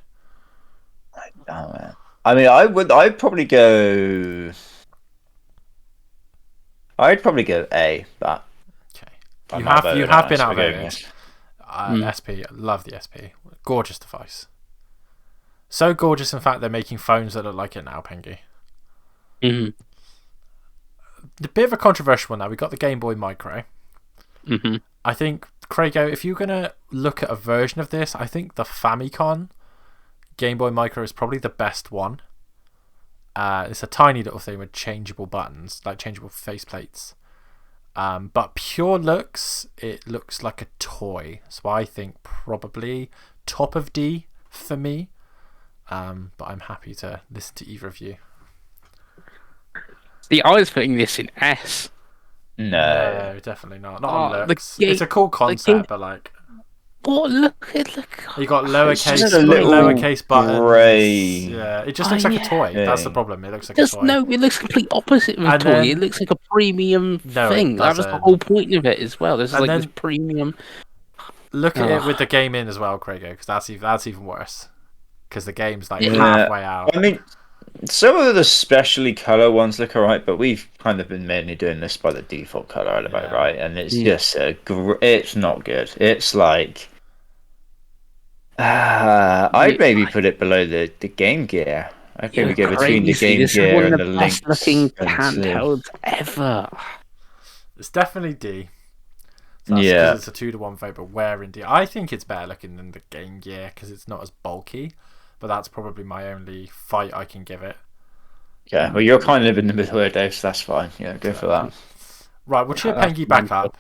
Oh man. I mean, I'd probably go. I'd probably go A, but Okay, I'm you not have voting on it, so we're outvoted. going this. SP, love the SP, gorgeous device. So gorgeous, in fact, they're making phones that look like it now, Pengi. Mm-hmm. A bit of a controversial one now. We got the Game Boy Micro. Mm-hmm. I think, Craigo, if you're gonna look at a version of this, I think the Famicom Game Boy Micro is probably the best one. It's a tiny little thing with changeable buttons, like changeable faceplates. But pure looks, it looks like a toy. So I think probably top of D for me. But I'm happy to listen to either of you. See, I was putting this in S. No. Definitely not. Not on Oh, looks. It's a cool concept, but like, what? Look. you got It's just a lowercase buttons. grey. Yeah, it just looks like a toy. That's the problem. It looks like a toy. No, it looks complete opposite of a And toy. Then, it looks like a premium no, thing. That was the whole point of it as well. This is like this premium. Look at it with the game in as well, Craigo, because that's even worse. Because the game's like Yeah. halfway out. I mean, some of the specially color ones look alright, but we've kind of been mainly doing this by the default color element, right? And it's just it's not good. It's like I'd maybe put it below the Game Gear. I'd maybe go between the Game Gear and the Lynx. Best looking handhelds ever. It's definitely D. That's Yeah, because it's a 2-to-1 vote, but where in D? I think it's better looking than the Game Gear because it's not as bulky. But that's probably my only fight I can give it. yeah. Well, you're kind of in the middle there, Dave, so that's fine. Yeah, go for that. Right, we'll cheer Pengi back up.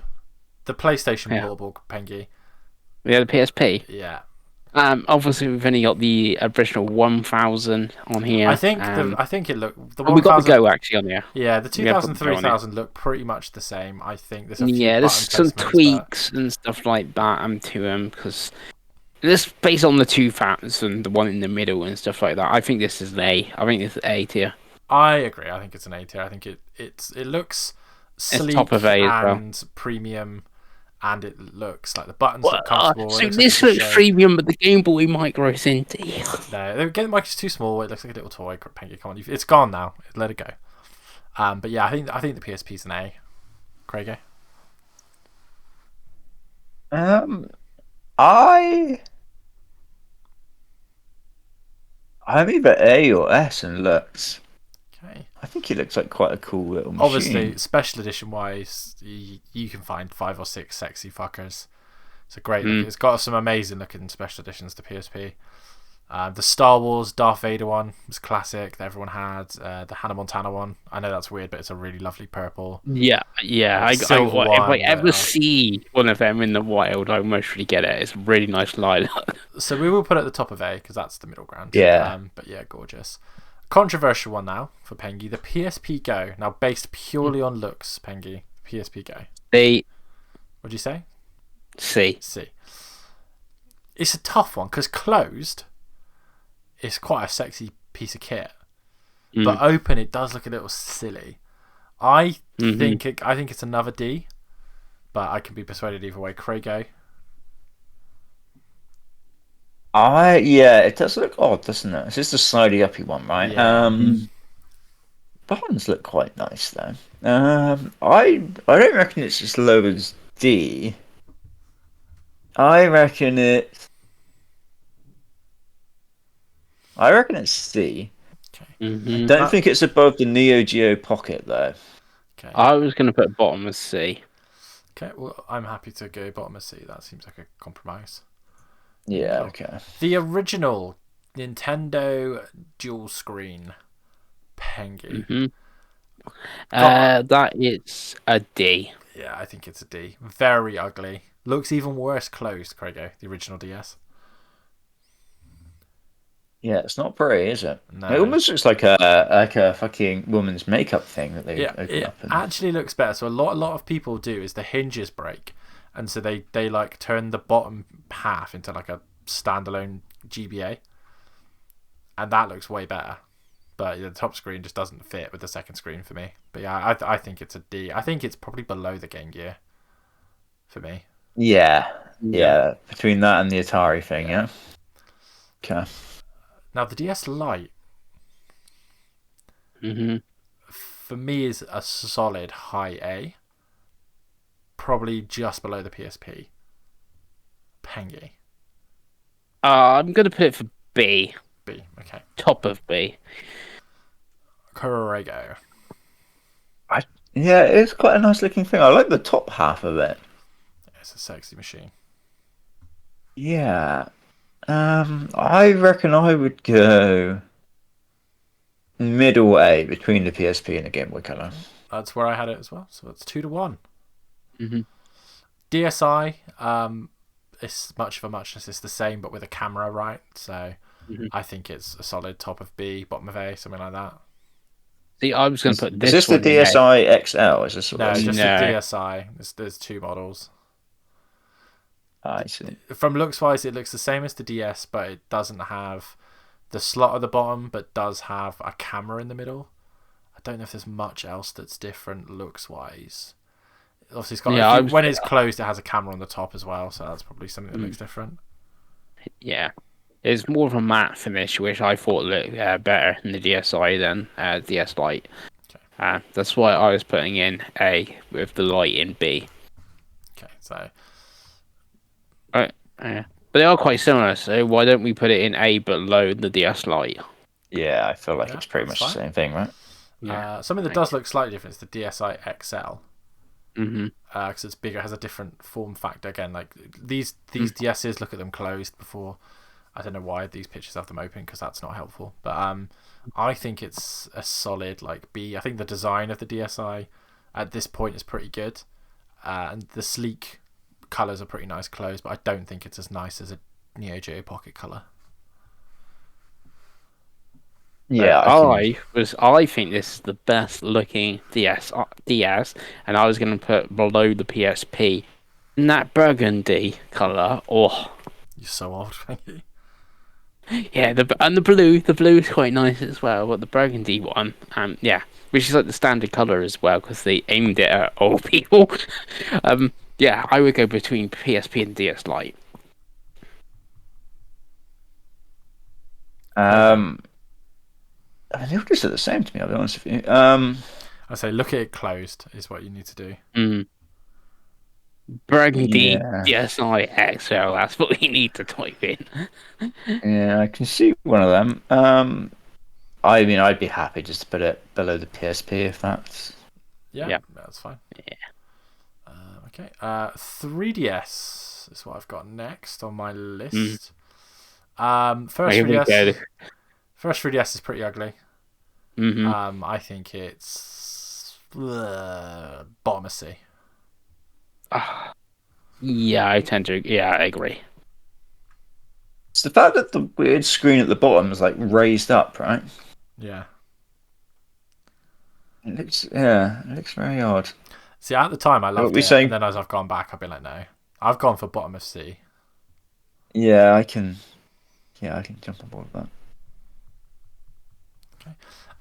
The PlayStation portable Pengi. Yeah, the PSP. Yeah. Obviously we've only got the original 1000 on here. I think it looked. We got the Go actually on there. Yeah, the 2000, 3000 look pretty much the same. I think there's a few there's some tweaks but... and stuff like that to them because this based on the 2000, the one in the middle and stuff like that. I think this is an A. I think this is A tier. I agree. I think it's an A tier. I think it looks sleek top of A and premium. And it looks like the buttons look comfortable. So this looks premium, but the Game Boy Micro is in D. No, the Game Boy is too small. It looks like a little toy. Pengi, come on, it's gone now. Let it go. But yeah, I think the PSP is an A. Craigo. I'm either A or S in looks. Okay. I think it looks like quite a cool little machine. Obviously, special edition wise, you can find 5 or 6 sexy fuckers. It's a great look. It's got some amazing looking special editions to PSP. The Star Wars Darth Vader one was classic that everyone had. The Hannah Montana one. I know that's weird, but it's a really lovely purple. Yeah. If I ever see one of them in the wild, I most really get it. It's a really nice lineup. So we will put it at the top of A because that's the middle ground. Yeah. But yeah, gorgeous. Controversial one now for Pengi. The PSP Go. Now based purely on looks, Pengi. PSP Go. B. What'd you say? C. It's a tough one because closed, it's quite a sexy piece of kit. But open, it does look a little silly. I Mm-hmm. I think it's another D, but I can be persuaded either way. Krago. Yeah, it does look odd, doesn't it? It's just a slidey uppy one, right? Yeah. Buttons look quite nice though. I don't reckon it's as low as D. I reckon it. I reckon it's C. Okay. I Mm-hmm. don't think it's above the Neo Geo Pocket though. Okay. I was going to put bottom as C. Okay. Well, I'm happy to go bottom of C. That seems like a compromise. Yeah. Cool. Okay. The original Nintendo dual screen Pengi. Mm-hmm. Got That is a D. Yeah, I think it's a D. Very ugly. Looks even worse closed, Craigo, the original DS. Yeah, it's not pretty, is it? It No. almost looks like a fucking woman's makeup thing that they Yeah, open it up and. actually looks better. So a lot of people do is the hinges break, and so they like turn the bottom half into like a standalone GBA, and that looks way better. But the top screen just doesn't fit with the second screen for me. But yeah, I think it's a D. I think it's probably below the Game Gear for me. Yeah, Yeah. yeah. Between that and the Atari thing, yeah. Okay. Now the DS Lite Mm-hmm. for me is a solid high A, probably just below the PSP. Pengi. I'm going to put it for B. B. Okay. Top of B. Corrego. I Yeah, it's quite a nice looking thing. I like the top half of it. It's a sexy machine. Yeah. I reckon I would go middle A between the PSP and the Game Boy Color. That's where I had it as well. So it's 2-1. Mm-hmm. DSi, it's much of a muchness. It's the same, but with a camera, right? So Mm-hmm. I think it's a solid top of B, bottom of A, something like that. See, I was going to put Is this this the one in A. DSi XL? Is this what No, this just is? the No. DSi. There's two models. I see. From looks wise, it looks the same as the DS, but it doesn't have the slot at the bottom, but does have a camera in the middle. I don't know if there's much else that's different looks wise. Obviously, it's got Yeah, I was. when it's closed, it has a camera on the top as well, so that's probably something that Mm, looks different. yeah. It's more of a matte finish, which I thought looked better in the DSi than DS Lite. Okay. That's why I was putting in A with the light in B. Okay, so Right. But they are quite similar, so why don't we put it in A below the DS Lite? Yeah, I feel like yeah, it's pretty that's much the fine. same thing, right? Yeah. Something that does look slightly different is the DSi XL. Mm-hmm. Because it's bigger, has a different form factor. Again, like these DSs, look at them closed before. I don't know why these pictures have them open because that's not helpful. But I think it's a solid like B. I think the design of the DSi at this point is pretty good, and the sleek colors are pretty nice closed. But I don't think it's as nice as a Neo Geo Pocket color. Yeah, I can. I think this is the best looking DS, and I was going to put below the PSP. And that burgundy color, oh You're so old, Frankie. yeah, the blue is quite nice as well, but the burgundy one, yeah, which is like the standard color as well because they aimed it at old people. Yeah, I would go between PSP and DS Lite. Um, I mean, they were just the same to me. I'll be honest with you. I say look at it closed is what you need to do. Mm. Burgundy Yeah, DSi XL. That's what we need to type in. yeah, I can see one of them. I mean, I'd be happy just to put it below the PSP if that's. Yeah, Yeah. that's fine. Yeah. Okay. 3DS is what I've got next on my list. First Here we 3DS. go. First 3DS is pretty ugly. Mm-hmm. I think it's bottom of C. Yeah, I tend to. Yeah, I agree. It's the fact that the weird screen at the bottom is like raised up, right? Yeah. It looks very odd. See, at the time I What loved we it, saying? and then as I've gone back, I've been like, no. I've gone for bottom of C. Yeah, I can. Yeah, I can jump on board with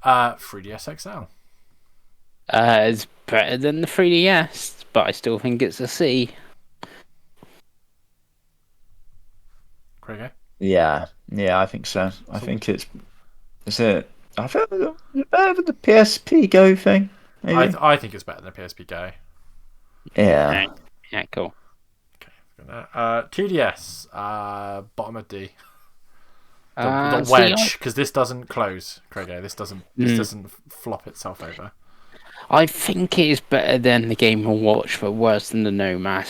that. 3DS XL. It's better than the 3DS, but I still think it's a C. Craig? Yeah, yeah, I think so. I So think it's. Is it? I feel it's better than the PSP Go thing. Maybe. I think it's better than a PSP Go. Yeah. Right. Yeah, cool. Okay. 2DS. Bottom of D. The See, wedge, because this doesn't close, Craig. This doesn't flop itself over. I think it is better than the Game & Watch, but worse than the Nomad.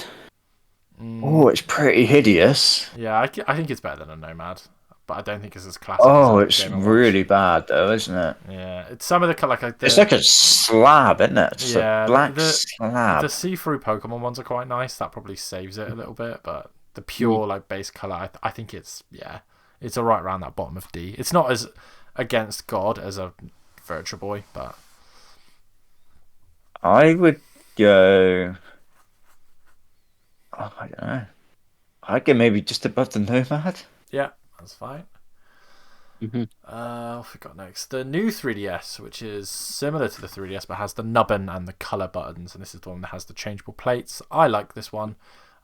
Oh, it's pretty hideous. Yeah, I think it's better than a Nomad, but I don't think it's as classic as Oh, a it's Game and Watch. really bad though, isn't it? Yeah, it's some of the like It's the like a slab, isn't it? Just a yeah black the slab. see-through Pokemon ones are quite nice. That probably saves it a little bit, but the Mm. pure like base color, I think it's alright around that bottom of D. It's not as against God as a Virtual Boy, but I would go. Oh, I don't know. I'd go maybe just above the Nomad. yeah, that's fine. Mm-hmm. What we got next? The new 3DS, which is similar to the 3DS but has the nubbin and the color buttons, and this is the one that has the changeable plates. I like this one.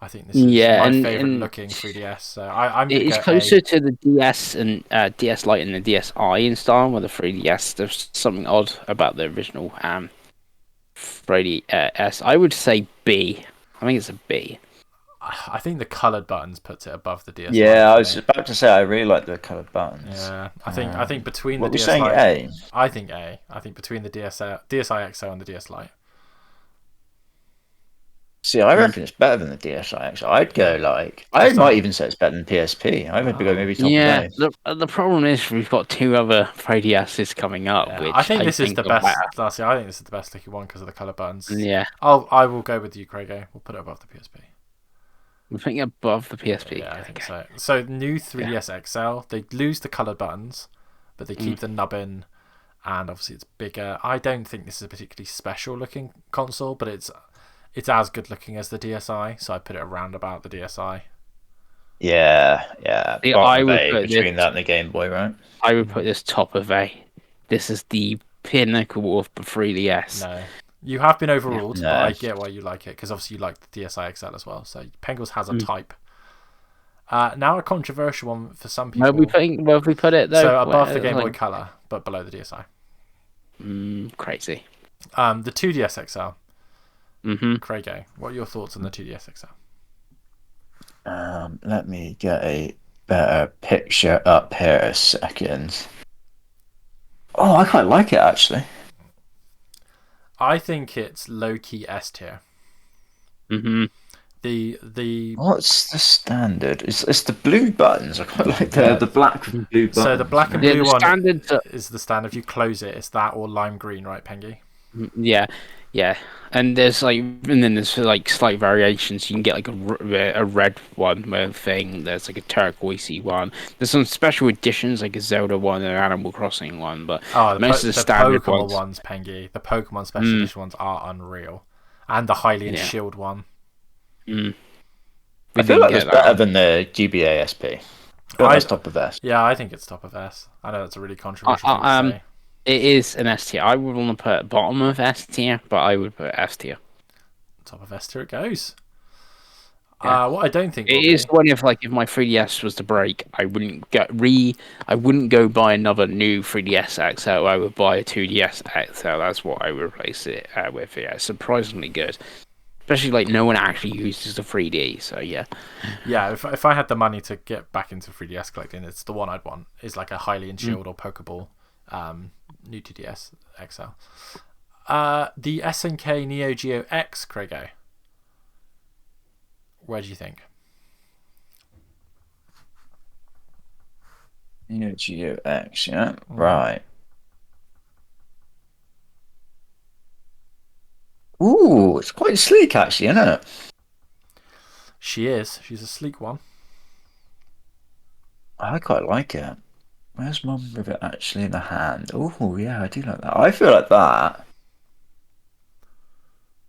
I think this is Yeah, my and favorite looking 3DS. So I'm it gonna is go closer A. to the DS and DS Lite and the DSi in style, where the 3DS. There's something odd about the original 3DS. I would say B. I think it's a B. I think the colored buttons puts it above the DS Lite Yeah, I for was me. about to say I really like the colored buttons. Yeah, I think between the What were we DS saying? Lite, A. I think A. I think between the DSi XL and the DS Lite. See, I reckon it's better than the DSi. I'd go like I Just might even say it's better than PSP. I would go maybe top of Yeah, A. the problem is we've got two other 3DSs coming up, Yeah, I which think I this is think the are better. best. Darcy, I think this is the best looking one because of the color buttons. Yeah, I will go with you, Craigo. We'll put it above the PSP. I think above the PSP. Yeah, I think Okay. so. So new 3DS XL, they lose the colored buttons, but they keep the nubbin, and obviously it's bigger. I don't think this is a particularly special looking console, but it's as good looking as the DSi, so I put it around about the DSi. Yeah, yeah. Yeah, Bottom I of would A put this. between that and the Game Boy, right? I would put this top of A. This is the pinnacle of the 3DS. No, you have been overruled, but No. I get why you like it because obviously you like the DSi XL as well. So Pengels has a type. Now a controversial one for some people. Where have we put it though? So above the Where- Game Boy like, Color, but below the DSi. Crazy. The 2DS XL. Mm-hmm. Craigo, what are your thoughts on the 2DS XL? Let me get a better picture up here a second. Oh, I quite like it actually. I think it's low key S tier. Mm-hmm. The What's the standard? It's the blue buttons. I quite like the black with blue buttons. so the black and Yeah, blue the one standard. is the standard. If you close it, it's that or lime green, right, Pengi? Yeah, yeah. And then there's like slight variations. You can get like a red one with thing. There's like a turquoisey one. There's some special editions like a Zelda one and an Animal Crossing one, but Oh, most of the standard Pokemon ones. Pengi. The Pokemon special edition ones are unreal, and the Hylian Yeah. Shield one. Mm. I feel like it's better than the GBA SP. That's top of S. Yeah, I think it's top of S. I know that's a really controversial thing to say. It is an S tier. I would want to put bottom of S tier, but I would put S tier. Top of S tier it goes. Yeah. What I don't think It is one if if my 3DS was to break, I wouldn't go buy another new 3DS XL. I would buy a 2DS XL. That's what I would replace it with. Yeah, it's surprisingly good. Especially like no one actually uses the 3D, so yeah. Yeah, if I had the money to get back into 3DS collecting, it's the one I'd want. Is like a Hylian Shield or Pokeball, new 2DS XL. The SNK Neo Geo X, Craigo. Where do you think? Neo Geo X, yeah, right. Ooh, it's quite sleek actually, isn't it? She's a sleek one. I quite like it. Where's one with it actually in the hand? Oh, yeah, I do like that. I feel like that.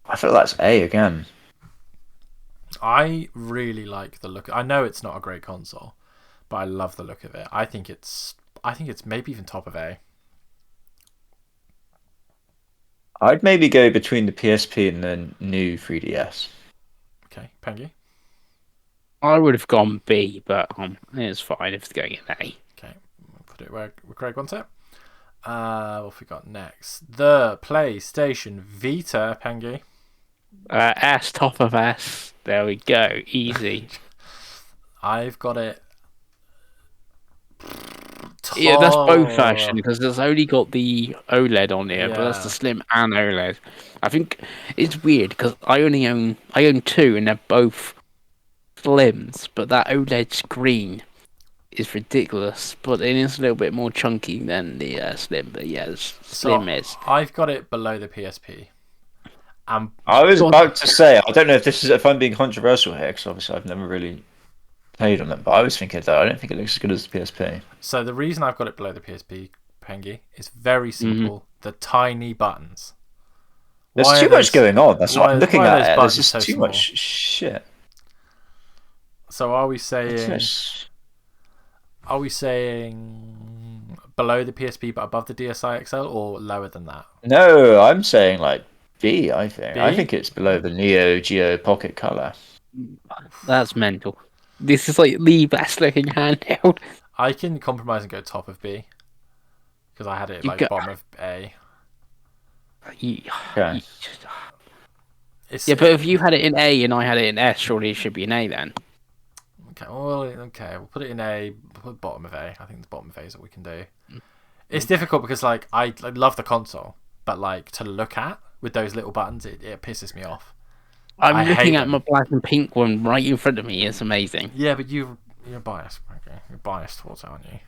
I feel that's A again. I really like the look. I know it's not a great console, but I love the look of it. I think it's maybe even top of A. I'd maybe go between the PSP and the new 3DS. Okay, Pengi. I would have gone B, but it's fine if it's going in A. Okay, we'll put it where Craig wants it. What have we got next? The PlayStation Vita, Pengi. S, top of S. There we go. Easy. I've got it. Yeah, that's both versions because it's only got the OLED on here, but that's the Yeah. Slim and OLED. I think it's weird because I own two, and they're both Slims, but that OLED screen is ridiculous. But it is a little bit more chunky than the Slim. But yeah, the Slim is. I've got it below the PSP. I was about to say, I don't know if I'm being controversial here, because obviously I've never really played on it, but I was thinking that I don't think it looks as good as the PSP. So the reason I've got it below the PSP, Pengi, is very simple. The tiny buttons. There's too much going on. That's what I'm looking why are at. those There's buttons just so too small? much shit. So are we saying below the PSP but above the DSi XL, or lower than that? No, I'm saying like B, I think. B? I think it's below the Neo Geo Pocket Color. That's mental. This is like the best looking handheld. I can compromise and go top of B. Because I had it like bottom of A. Okay. Yeah, but if you had it in A and I had it in S, surely it should be in A then. Okay, we'll put it in A, put bottom of A. I think the bottom of A is what we can do. It's difficult because like I love the console, but like to look at with those little buttons, it pisses me off. I'm looking at my black and pink one right in front of me. It's amazing. Yeah, but you're biased. Okay, you're biased towards it, aren't you?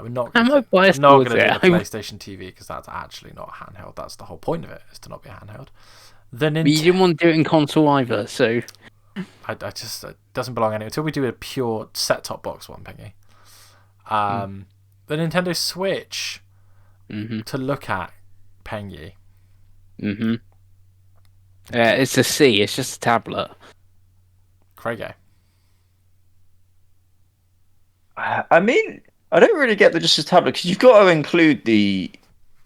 We're not. Am I biased not towards going to it? do the PlayStation TV because that's actually not a handheld. That's the whole point of it, is to not be a handheld. But you didn't want to do it in console either, so I just it doesn't belong anywhere until we do a pure set-top box one, Pengi. The Nintendo Switch to look at, Pengi. It's a C. It's just a tablet. Craigo. I mean, I don't really get the just a tablet because you've got to include the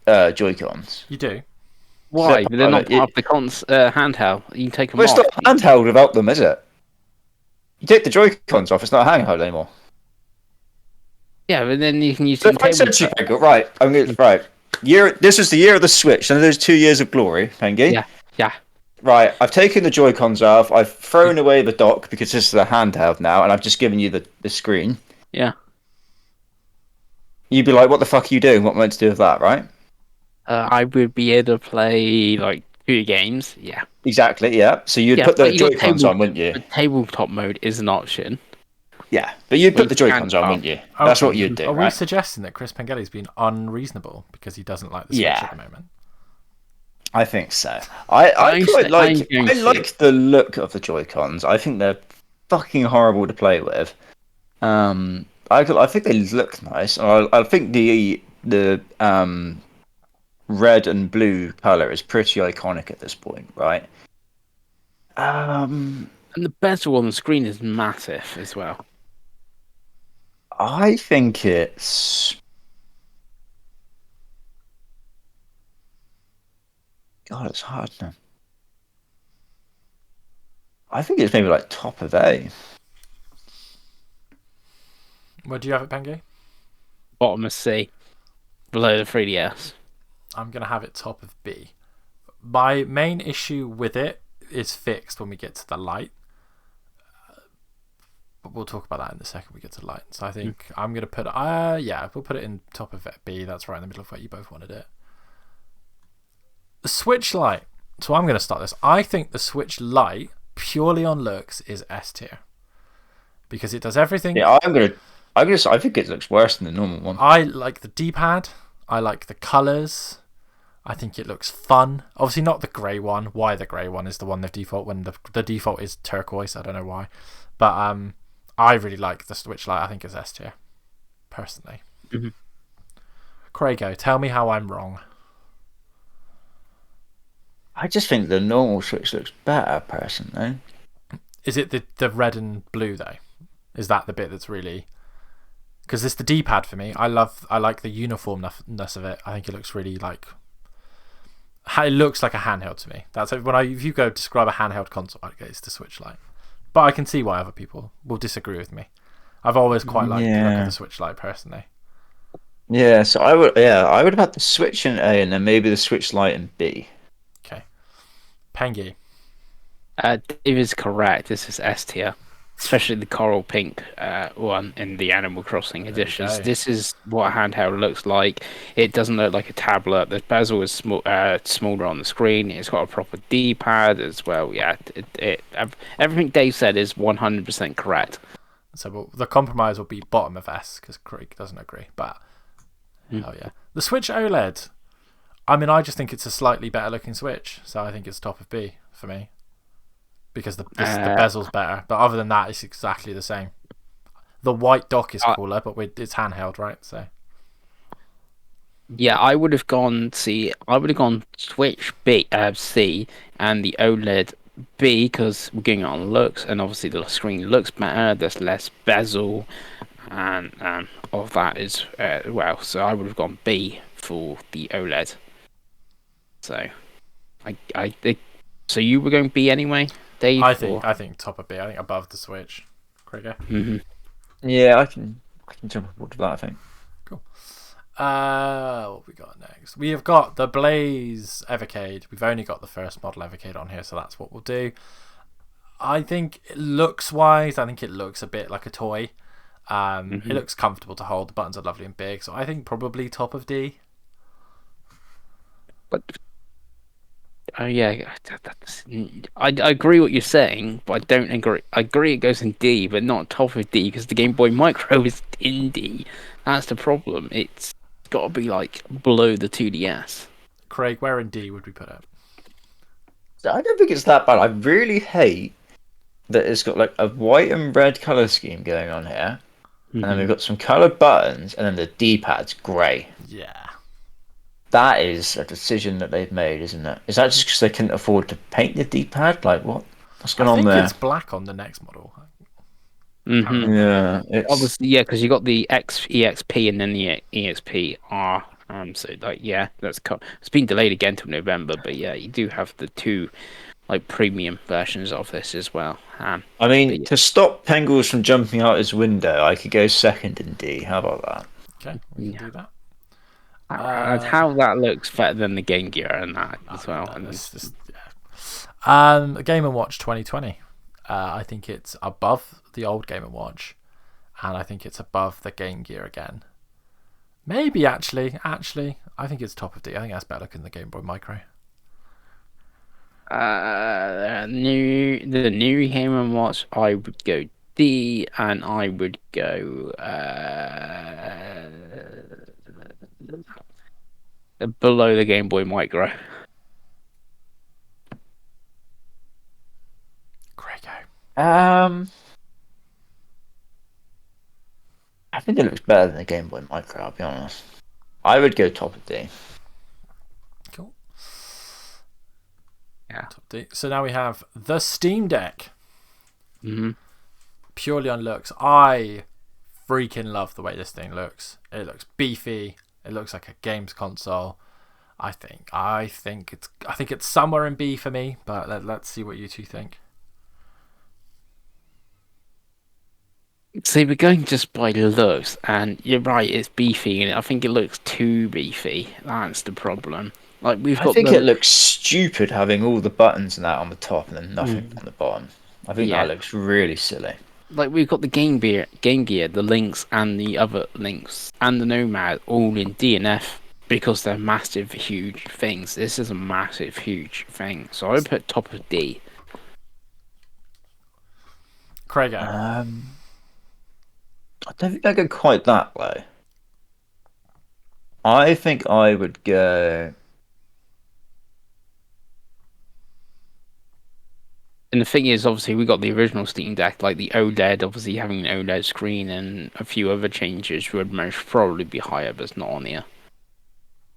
Joy-Cons. You do. Why? But they're not part of the handheld. You can take them off. It's not handheld without them, is it? You take the Joy-Cons off, it's not a handheld anymore. Yeah, but then you can use So the if I said to you, right, this is the year of the Switch, and there's 2 years of glory, Pengi. Yeah. Right, I've taken the Joy-Cons off, I've thrown away the dock because this is a handheld now, and I've just given you the screen. Yeah. You'd be like, what the fuck are you doing? What am I meant to do with that, right? I would be able to play like 2 games. Yeah. Exactly, yeah. So you'd put the Joy-Cons on, wouldn't you? But tabletop mode is an option. Yeah, but you'd put the Joy-Cons on, wouldn't you? That's what you'd do, Are right? we suggesting that Chris Pengelly's been unreasonable because he doesn't like the Switch at the moment? I think so. I like the look of the Joy-Cons. I think they're fucking horrible to play with. I think they look nice. I think the red and blue color is pretty iconic at this point, right? And the bezel on the screen is massive as well. I think it's... God, it's hard now. I think it's maybe like top of A. Where do you have it, Pengi? Bottom of C. Below the 3DS. I'm going to have it top of B. My main issue with it is fixed when we get to the light. But we'll talk about that in the second we get to the light. So I think I'm going to put... we'll put it in top of B. That's right in the middle of where you both wanted it. The Switch Lite. So I'm going to start this. I think the Switch Lite, purely on looks, is S tier. Because it does everything... Yeah, I think it looks worse than the normal one. I like the D-pad. I like the colours. I think it looks fun. Obviously not the grey one. Why the grey one is the one they've default when the default is turquoise. I don't know why. But I really like the Switch Lite. I think it's S tier. Personally. Craigo, tell me how I'm wrong. I just think the normal Switch looks better, personally. Is it the red and blue though? Is that the bit that's really... Because it's the D-pad for me. I like the uniformness of it. I think it looks really like It looks like a handheld to me. That's if you go describe a handheld console, I'd go it's the Switch Lite. But I can see why other people will disagree with me. I've always quite liked the look of the Switch Lite personally. Yeah, so I would have had the Switch in A and then maybe the Switch Lite in B. Okay. Pengi. Dave is correct. This is S tier, especially the coral pink one in the Animal Crossing editions. This is what a handheld looks like. It doesn't look like a tablet. The bezel is smaller on the screen. It's got a proper D-pad as well. Yeah, everything Dave said is 100% correct. So the compromise will be bottom of S because Craig doesn't agree. But hell yeah, the Switch OLED. I mean, I just think it's a slightly better looking Switch, so I think it's top of B for me. Because the bezel's better, but other than that, it's exactly the same. The white dock is cooler, but it's handheld, right? So yeah, I would have gone Switch B, C, and the OLED B because we're going on looks, and obviously the screen looks better. There's less bezel, and all of that is well. So I would have gone B for the OLED. So I think. So you were going B anyway, Dave? I think top of B. I think above the Switch. Krieger. Yeah, I can jump aboard to that. I think. Cool. What we got next? We have got the Blaze Evercade. We've only got the first model Evercade on here, so that's what we'll do. I think looks wise, I think it looks a bit like a toy. It looks comfortable to hold. The buttons are lovely and big, so I think probably top of D. But oh yeah, I agree what you're saying, but I don't agree. I agree it goes in D, but not top of D because the Game Boy Micro is in D. That's the problem. It's got to be like below the 2DS. Craig, where in D would we put it? So I don't think it's that bad. I really hate that it's got like a white and red color scheme going on here, and then we've got some colored buttons, and then the D-pad's grey. Yeah. That is a decision that they've made, isn't it? Is that just because they couldn't afford to paint the D-pad? Like, what's going on there? I think it's black on the next model. Yeah, it's... obviously, yeah, because you got the EXP and then the EXP-R. So like, yeah, it's been delayed again till November, but yeah, you do have the two like premium versions of this as well. I mean, to stop Pengels from jumping out his window, I could go second in D. How about that? Okay, we can do that. How that looks better than the Game Gear and that as well. Game & Watch 2020. I think it's above the old Game & Watch, and I think it's above the Game Gear again. Maybe actually, I think it's top of D. I think that's better looking than the Game Boy Micro. The new Game & Watch, I would go D, and I would go below the Game Boy Micro. I think it looks better than the Game Boy Micro, I'll be honest. I would go top of D. Cool. Yeah. Top D. So now we have the Steam Deck. Purely on looks. I freaking love the way this thing looks. It looks beefy. It looks like a games console. I think it's somewhere in B for me, but let's see what you two think. See, we're going just by looks, and you're right, it's beefy, and I think it looks too beefy. That's the problem. Like I think it looks stupid having all the buttons and that on the top and then nothing on the bottom. I think that looks really silly. Like we've got the Game Gear, the Lynx, and the other Lynx, and the Nomad all in DNF because they're massive, huge things. This is a massive, huge thing, so I would put top of D. Craig. I don't think I go quite that low. I think I would go... And the thing is, obviously, we got the original Steam Deck, like the OLED, obviously having an OLED screen and a few other changes would most probably be higher, but it's not on here.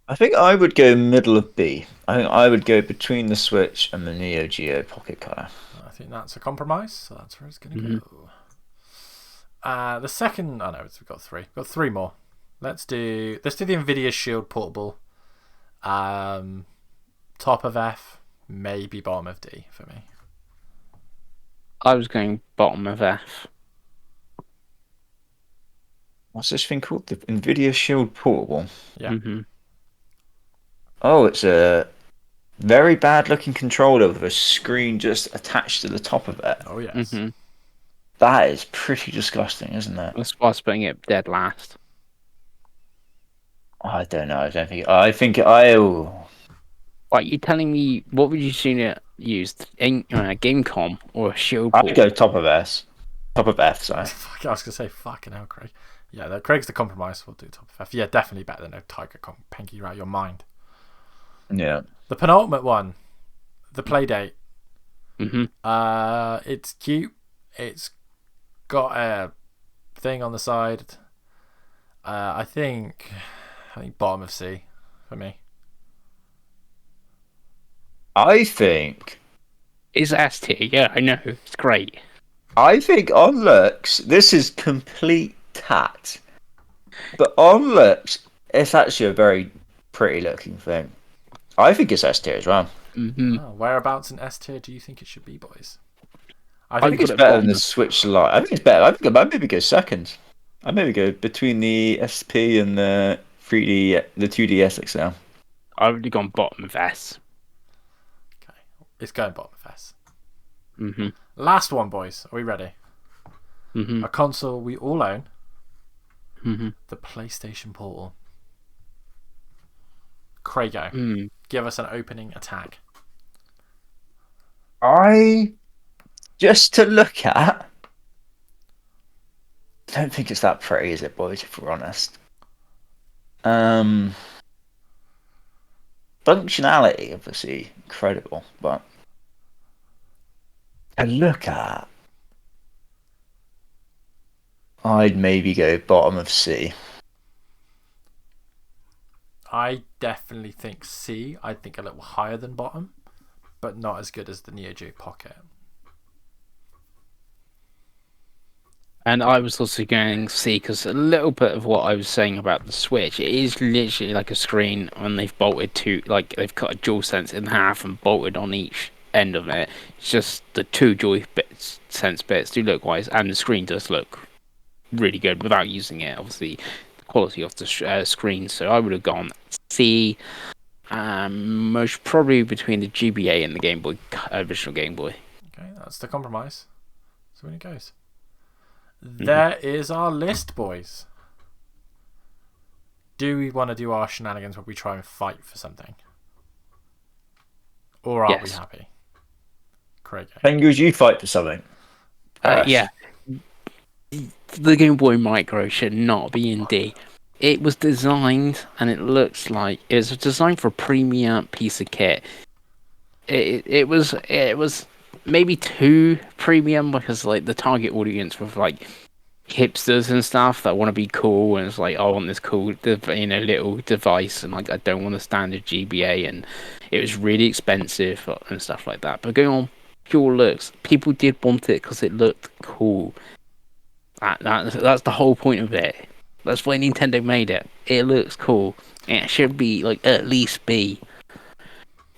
I think I would go middle of B. I think I would go between the Switch and the Neo Geo Pocket Color. I think that's a compromise, so that's where it's going to go. The second, we've got three. We've got three more. Let's do the Nvidia Shield Portable. top of F, maybe bottom of D for me. I was going bottom of F. What's this thing called? The Nvidia Shield Portable. Yeah. Mm-hmm. Oh, it's a very bad looking controller with a screen just attached to the top of it. Oh yes. Mm-hmm. That is pretty disgusting, isn't it? That's why I was putting it dead last. I don't know. I think I'll. Like, you telling me, what would you sooner use? Gamecom or a shield I'd port? go top of S. Top of F, sorry. I was gonna say fucking hell, Craig. Yeah, Craig's the compromise. We'll do top of F. Yeah, definitely better than a Tiger Kong. Pengi, you're out of your mind. Yeah. The penultimate one, the Playdate. Mm-hmm. It's cute. It's got a thing on the side. I think bottom of C for me. I think It's S tier, yeah, I know. It's great. on looks, this is complete tat. But on looks, it's actually a very pretty looking thing. I think it's S tier as well. Mm-hmm. Oh, whereabouts in S tier do you think it should be, boys? I think it's better than the Switch Lite. I think it's better. I think I maybe go second. I maybe go between the SP and the 3D, the 2DS XL. I would have gone bottom of S. Okay, it's going bottom of S. Mm-hmm. Last one, boys. Are we ready? Mm-hmm. A console we all own. Mm-hmm. The PlayStation Portal. Craigo, Mm. give us an opening attack. Just to look at, I don't think it's that pretty, is it, boys? If we're honest. Functionality, obviously, incredible, but to look at, I'd maybe go bottom of C. I definitely think C. I think a little higher than bottom, but not as good as the Neo Geo Pocket. And I was also going C because a little bit of what I was saying about the Switch, it is literally like a screen when they've bolted they've cut a DualSense in half and bolted on each end of it. It's just the two DualSense bits do look wise, and the screen does look really good without using it. Obviously, the quality of the screen. So I would have gone C, most probably between the GBA and the Game Boy, original Game Boy. Okay, that's the compromise. So when it goes. There is our list, boys. Do we want to do our shenanigans where we try and fight for something? Or are we happy? Craig. Pengi, would you fight for something? Yeah. The Game Boy Micro should not be in D. It was designed, and it looks like it was designed for a premium piece of kit. It was maybe too premium because like the target audience was like hipsters and stuff that want to be cool, and it's like, I want this cool little device, and like I don't want a standard GBA, and it was really expensive and stuff like that. But going on pure looks, people did want it because it looked cool. That's the whole point of it. That's why Nintendo made it. It looks cool. It should be like at least B.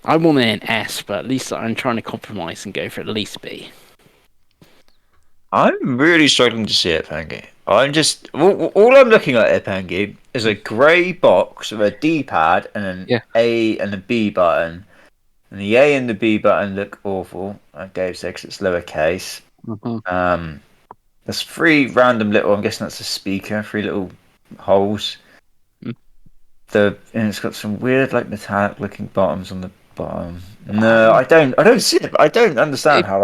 I want it in S, but at least I'm trying to compromise and go for at least B. I'm really struggling to see it, Pengi. All I'm looking at here, Pengi, is a grey box with a D-pad and an A and a B button. And the A and the B button look awful, like Dave said, 'cause it's lowercase. Mm-hmm. There's three random little, I'm guessing that's a speaker, three little holes. And it's got some weird, like, metallic looking bottoms on the bottom. No, I don't see it. I don't understand how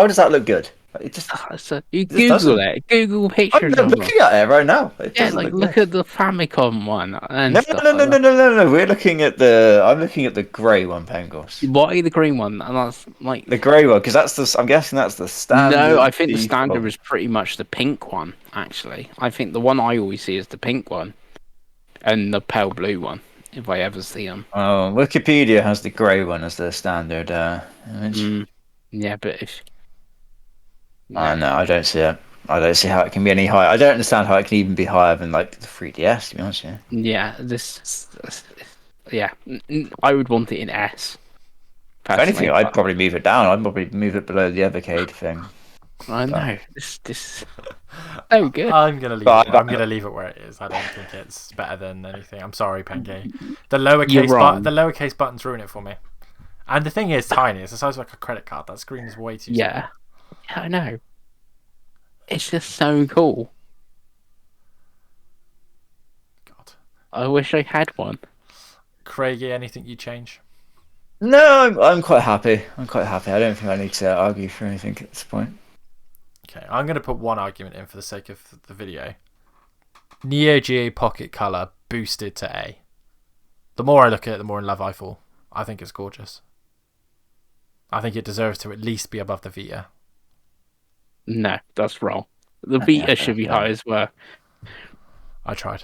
does that look good? It just So you Google it. Google pictures I'm of it. looking at it right now. Yeah, like look at the Famicom one. And No. Like I'm looking at the grey one, Pengos. why the green one? And that's like The grey one, because I'm guessing that's the standard. No, I think the standard is pretty much the pink one. Actually, I think the one I always see is the pink one, and the pale blue one, if I ever see them. Oh, Wikipedia has the grey one as the standard image. Yeah, but if no, I don't see it. I don't see how it can be any higher. I don't understand how it can even be higher than like the 3DS. To be honest, yeah, I would want it in S. If anything, personally. I'd probably move it down. I'd probably move it below the Evercade thing. I know this so good. I'm gonna leave But it. I'm gonna leave it where it is. I don't think it's better than anything. I'm sorry, Pengi. The You're wrong. the lowercase buttons ruin it for me. And the thing is tiny. It's the size of like a credit card. That screen is way too small. Yeah, I know. It's just so cool. God. I wish I had one. Craigie, anything you change? no, I'm quite happy. I'm quite happy. I don't think I need to argue for anything at this point. Okay, I'm gonna put one argument in for the sake of the video. Neo Geo Pocket Color boosted to A. The more I look at it, the more in love I fall. I think it's gorgeous. I think it deserves to at least be above the Vita. No, that's wrong. The Vita should be high as well. I tried.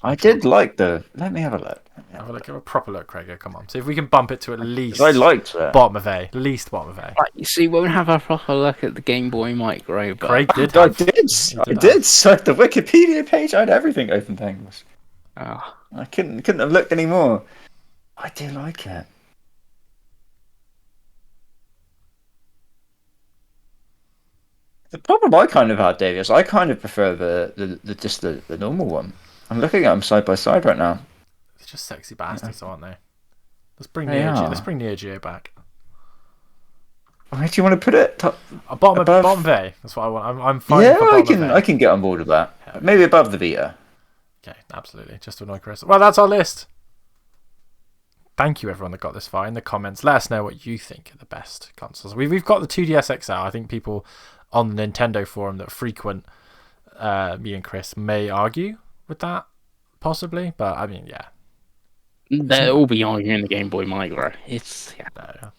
I did like the. Let me have a look. Have a look, have a proper look, Craig. Come on. See if we can bump it to at least I liked it. bottom of A. Least bottom of A. Right, you see, we won't have a proper look at the Game Boy Micro, but Craig did. I have- did. he I did. So the Wikipedia page, I had everything open. Things. Oh, I couldn't have looked any more. I do like it. The problem I kind of had, Dave, is I kind of prefer the normal one. I'm looking at them side by side right now. They're just sexy bastards, aren't they? Let's bring They Neo Geo. are. Let's bring Neo Geo back. Where do you want to put it? Top, Bottom above? of A. That's what I want. I'm fine Yeah, for I bottom can of A. I can get on board with that. Yeah. Maybe above the Vita. Okay, absolutely. Just to annoy Chris. Well, that's our list. Thank you, everyone that got this far. In the comments, let us know what you think are the best consoles. We've got the 2DS XL. I think people on the Nintendo forum that frequent me and Chris may argue with that, possibly. But I mean, yeah. they'll all be arguing the Game Boy Micro. It's No.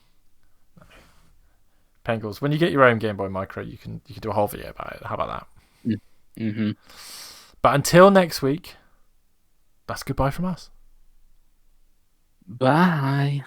Pengles, when you get your own Game Boy Micro, you can do a whole video about it. How about that? Mm-hmm. But until next week, that's goodbye from us. Bye.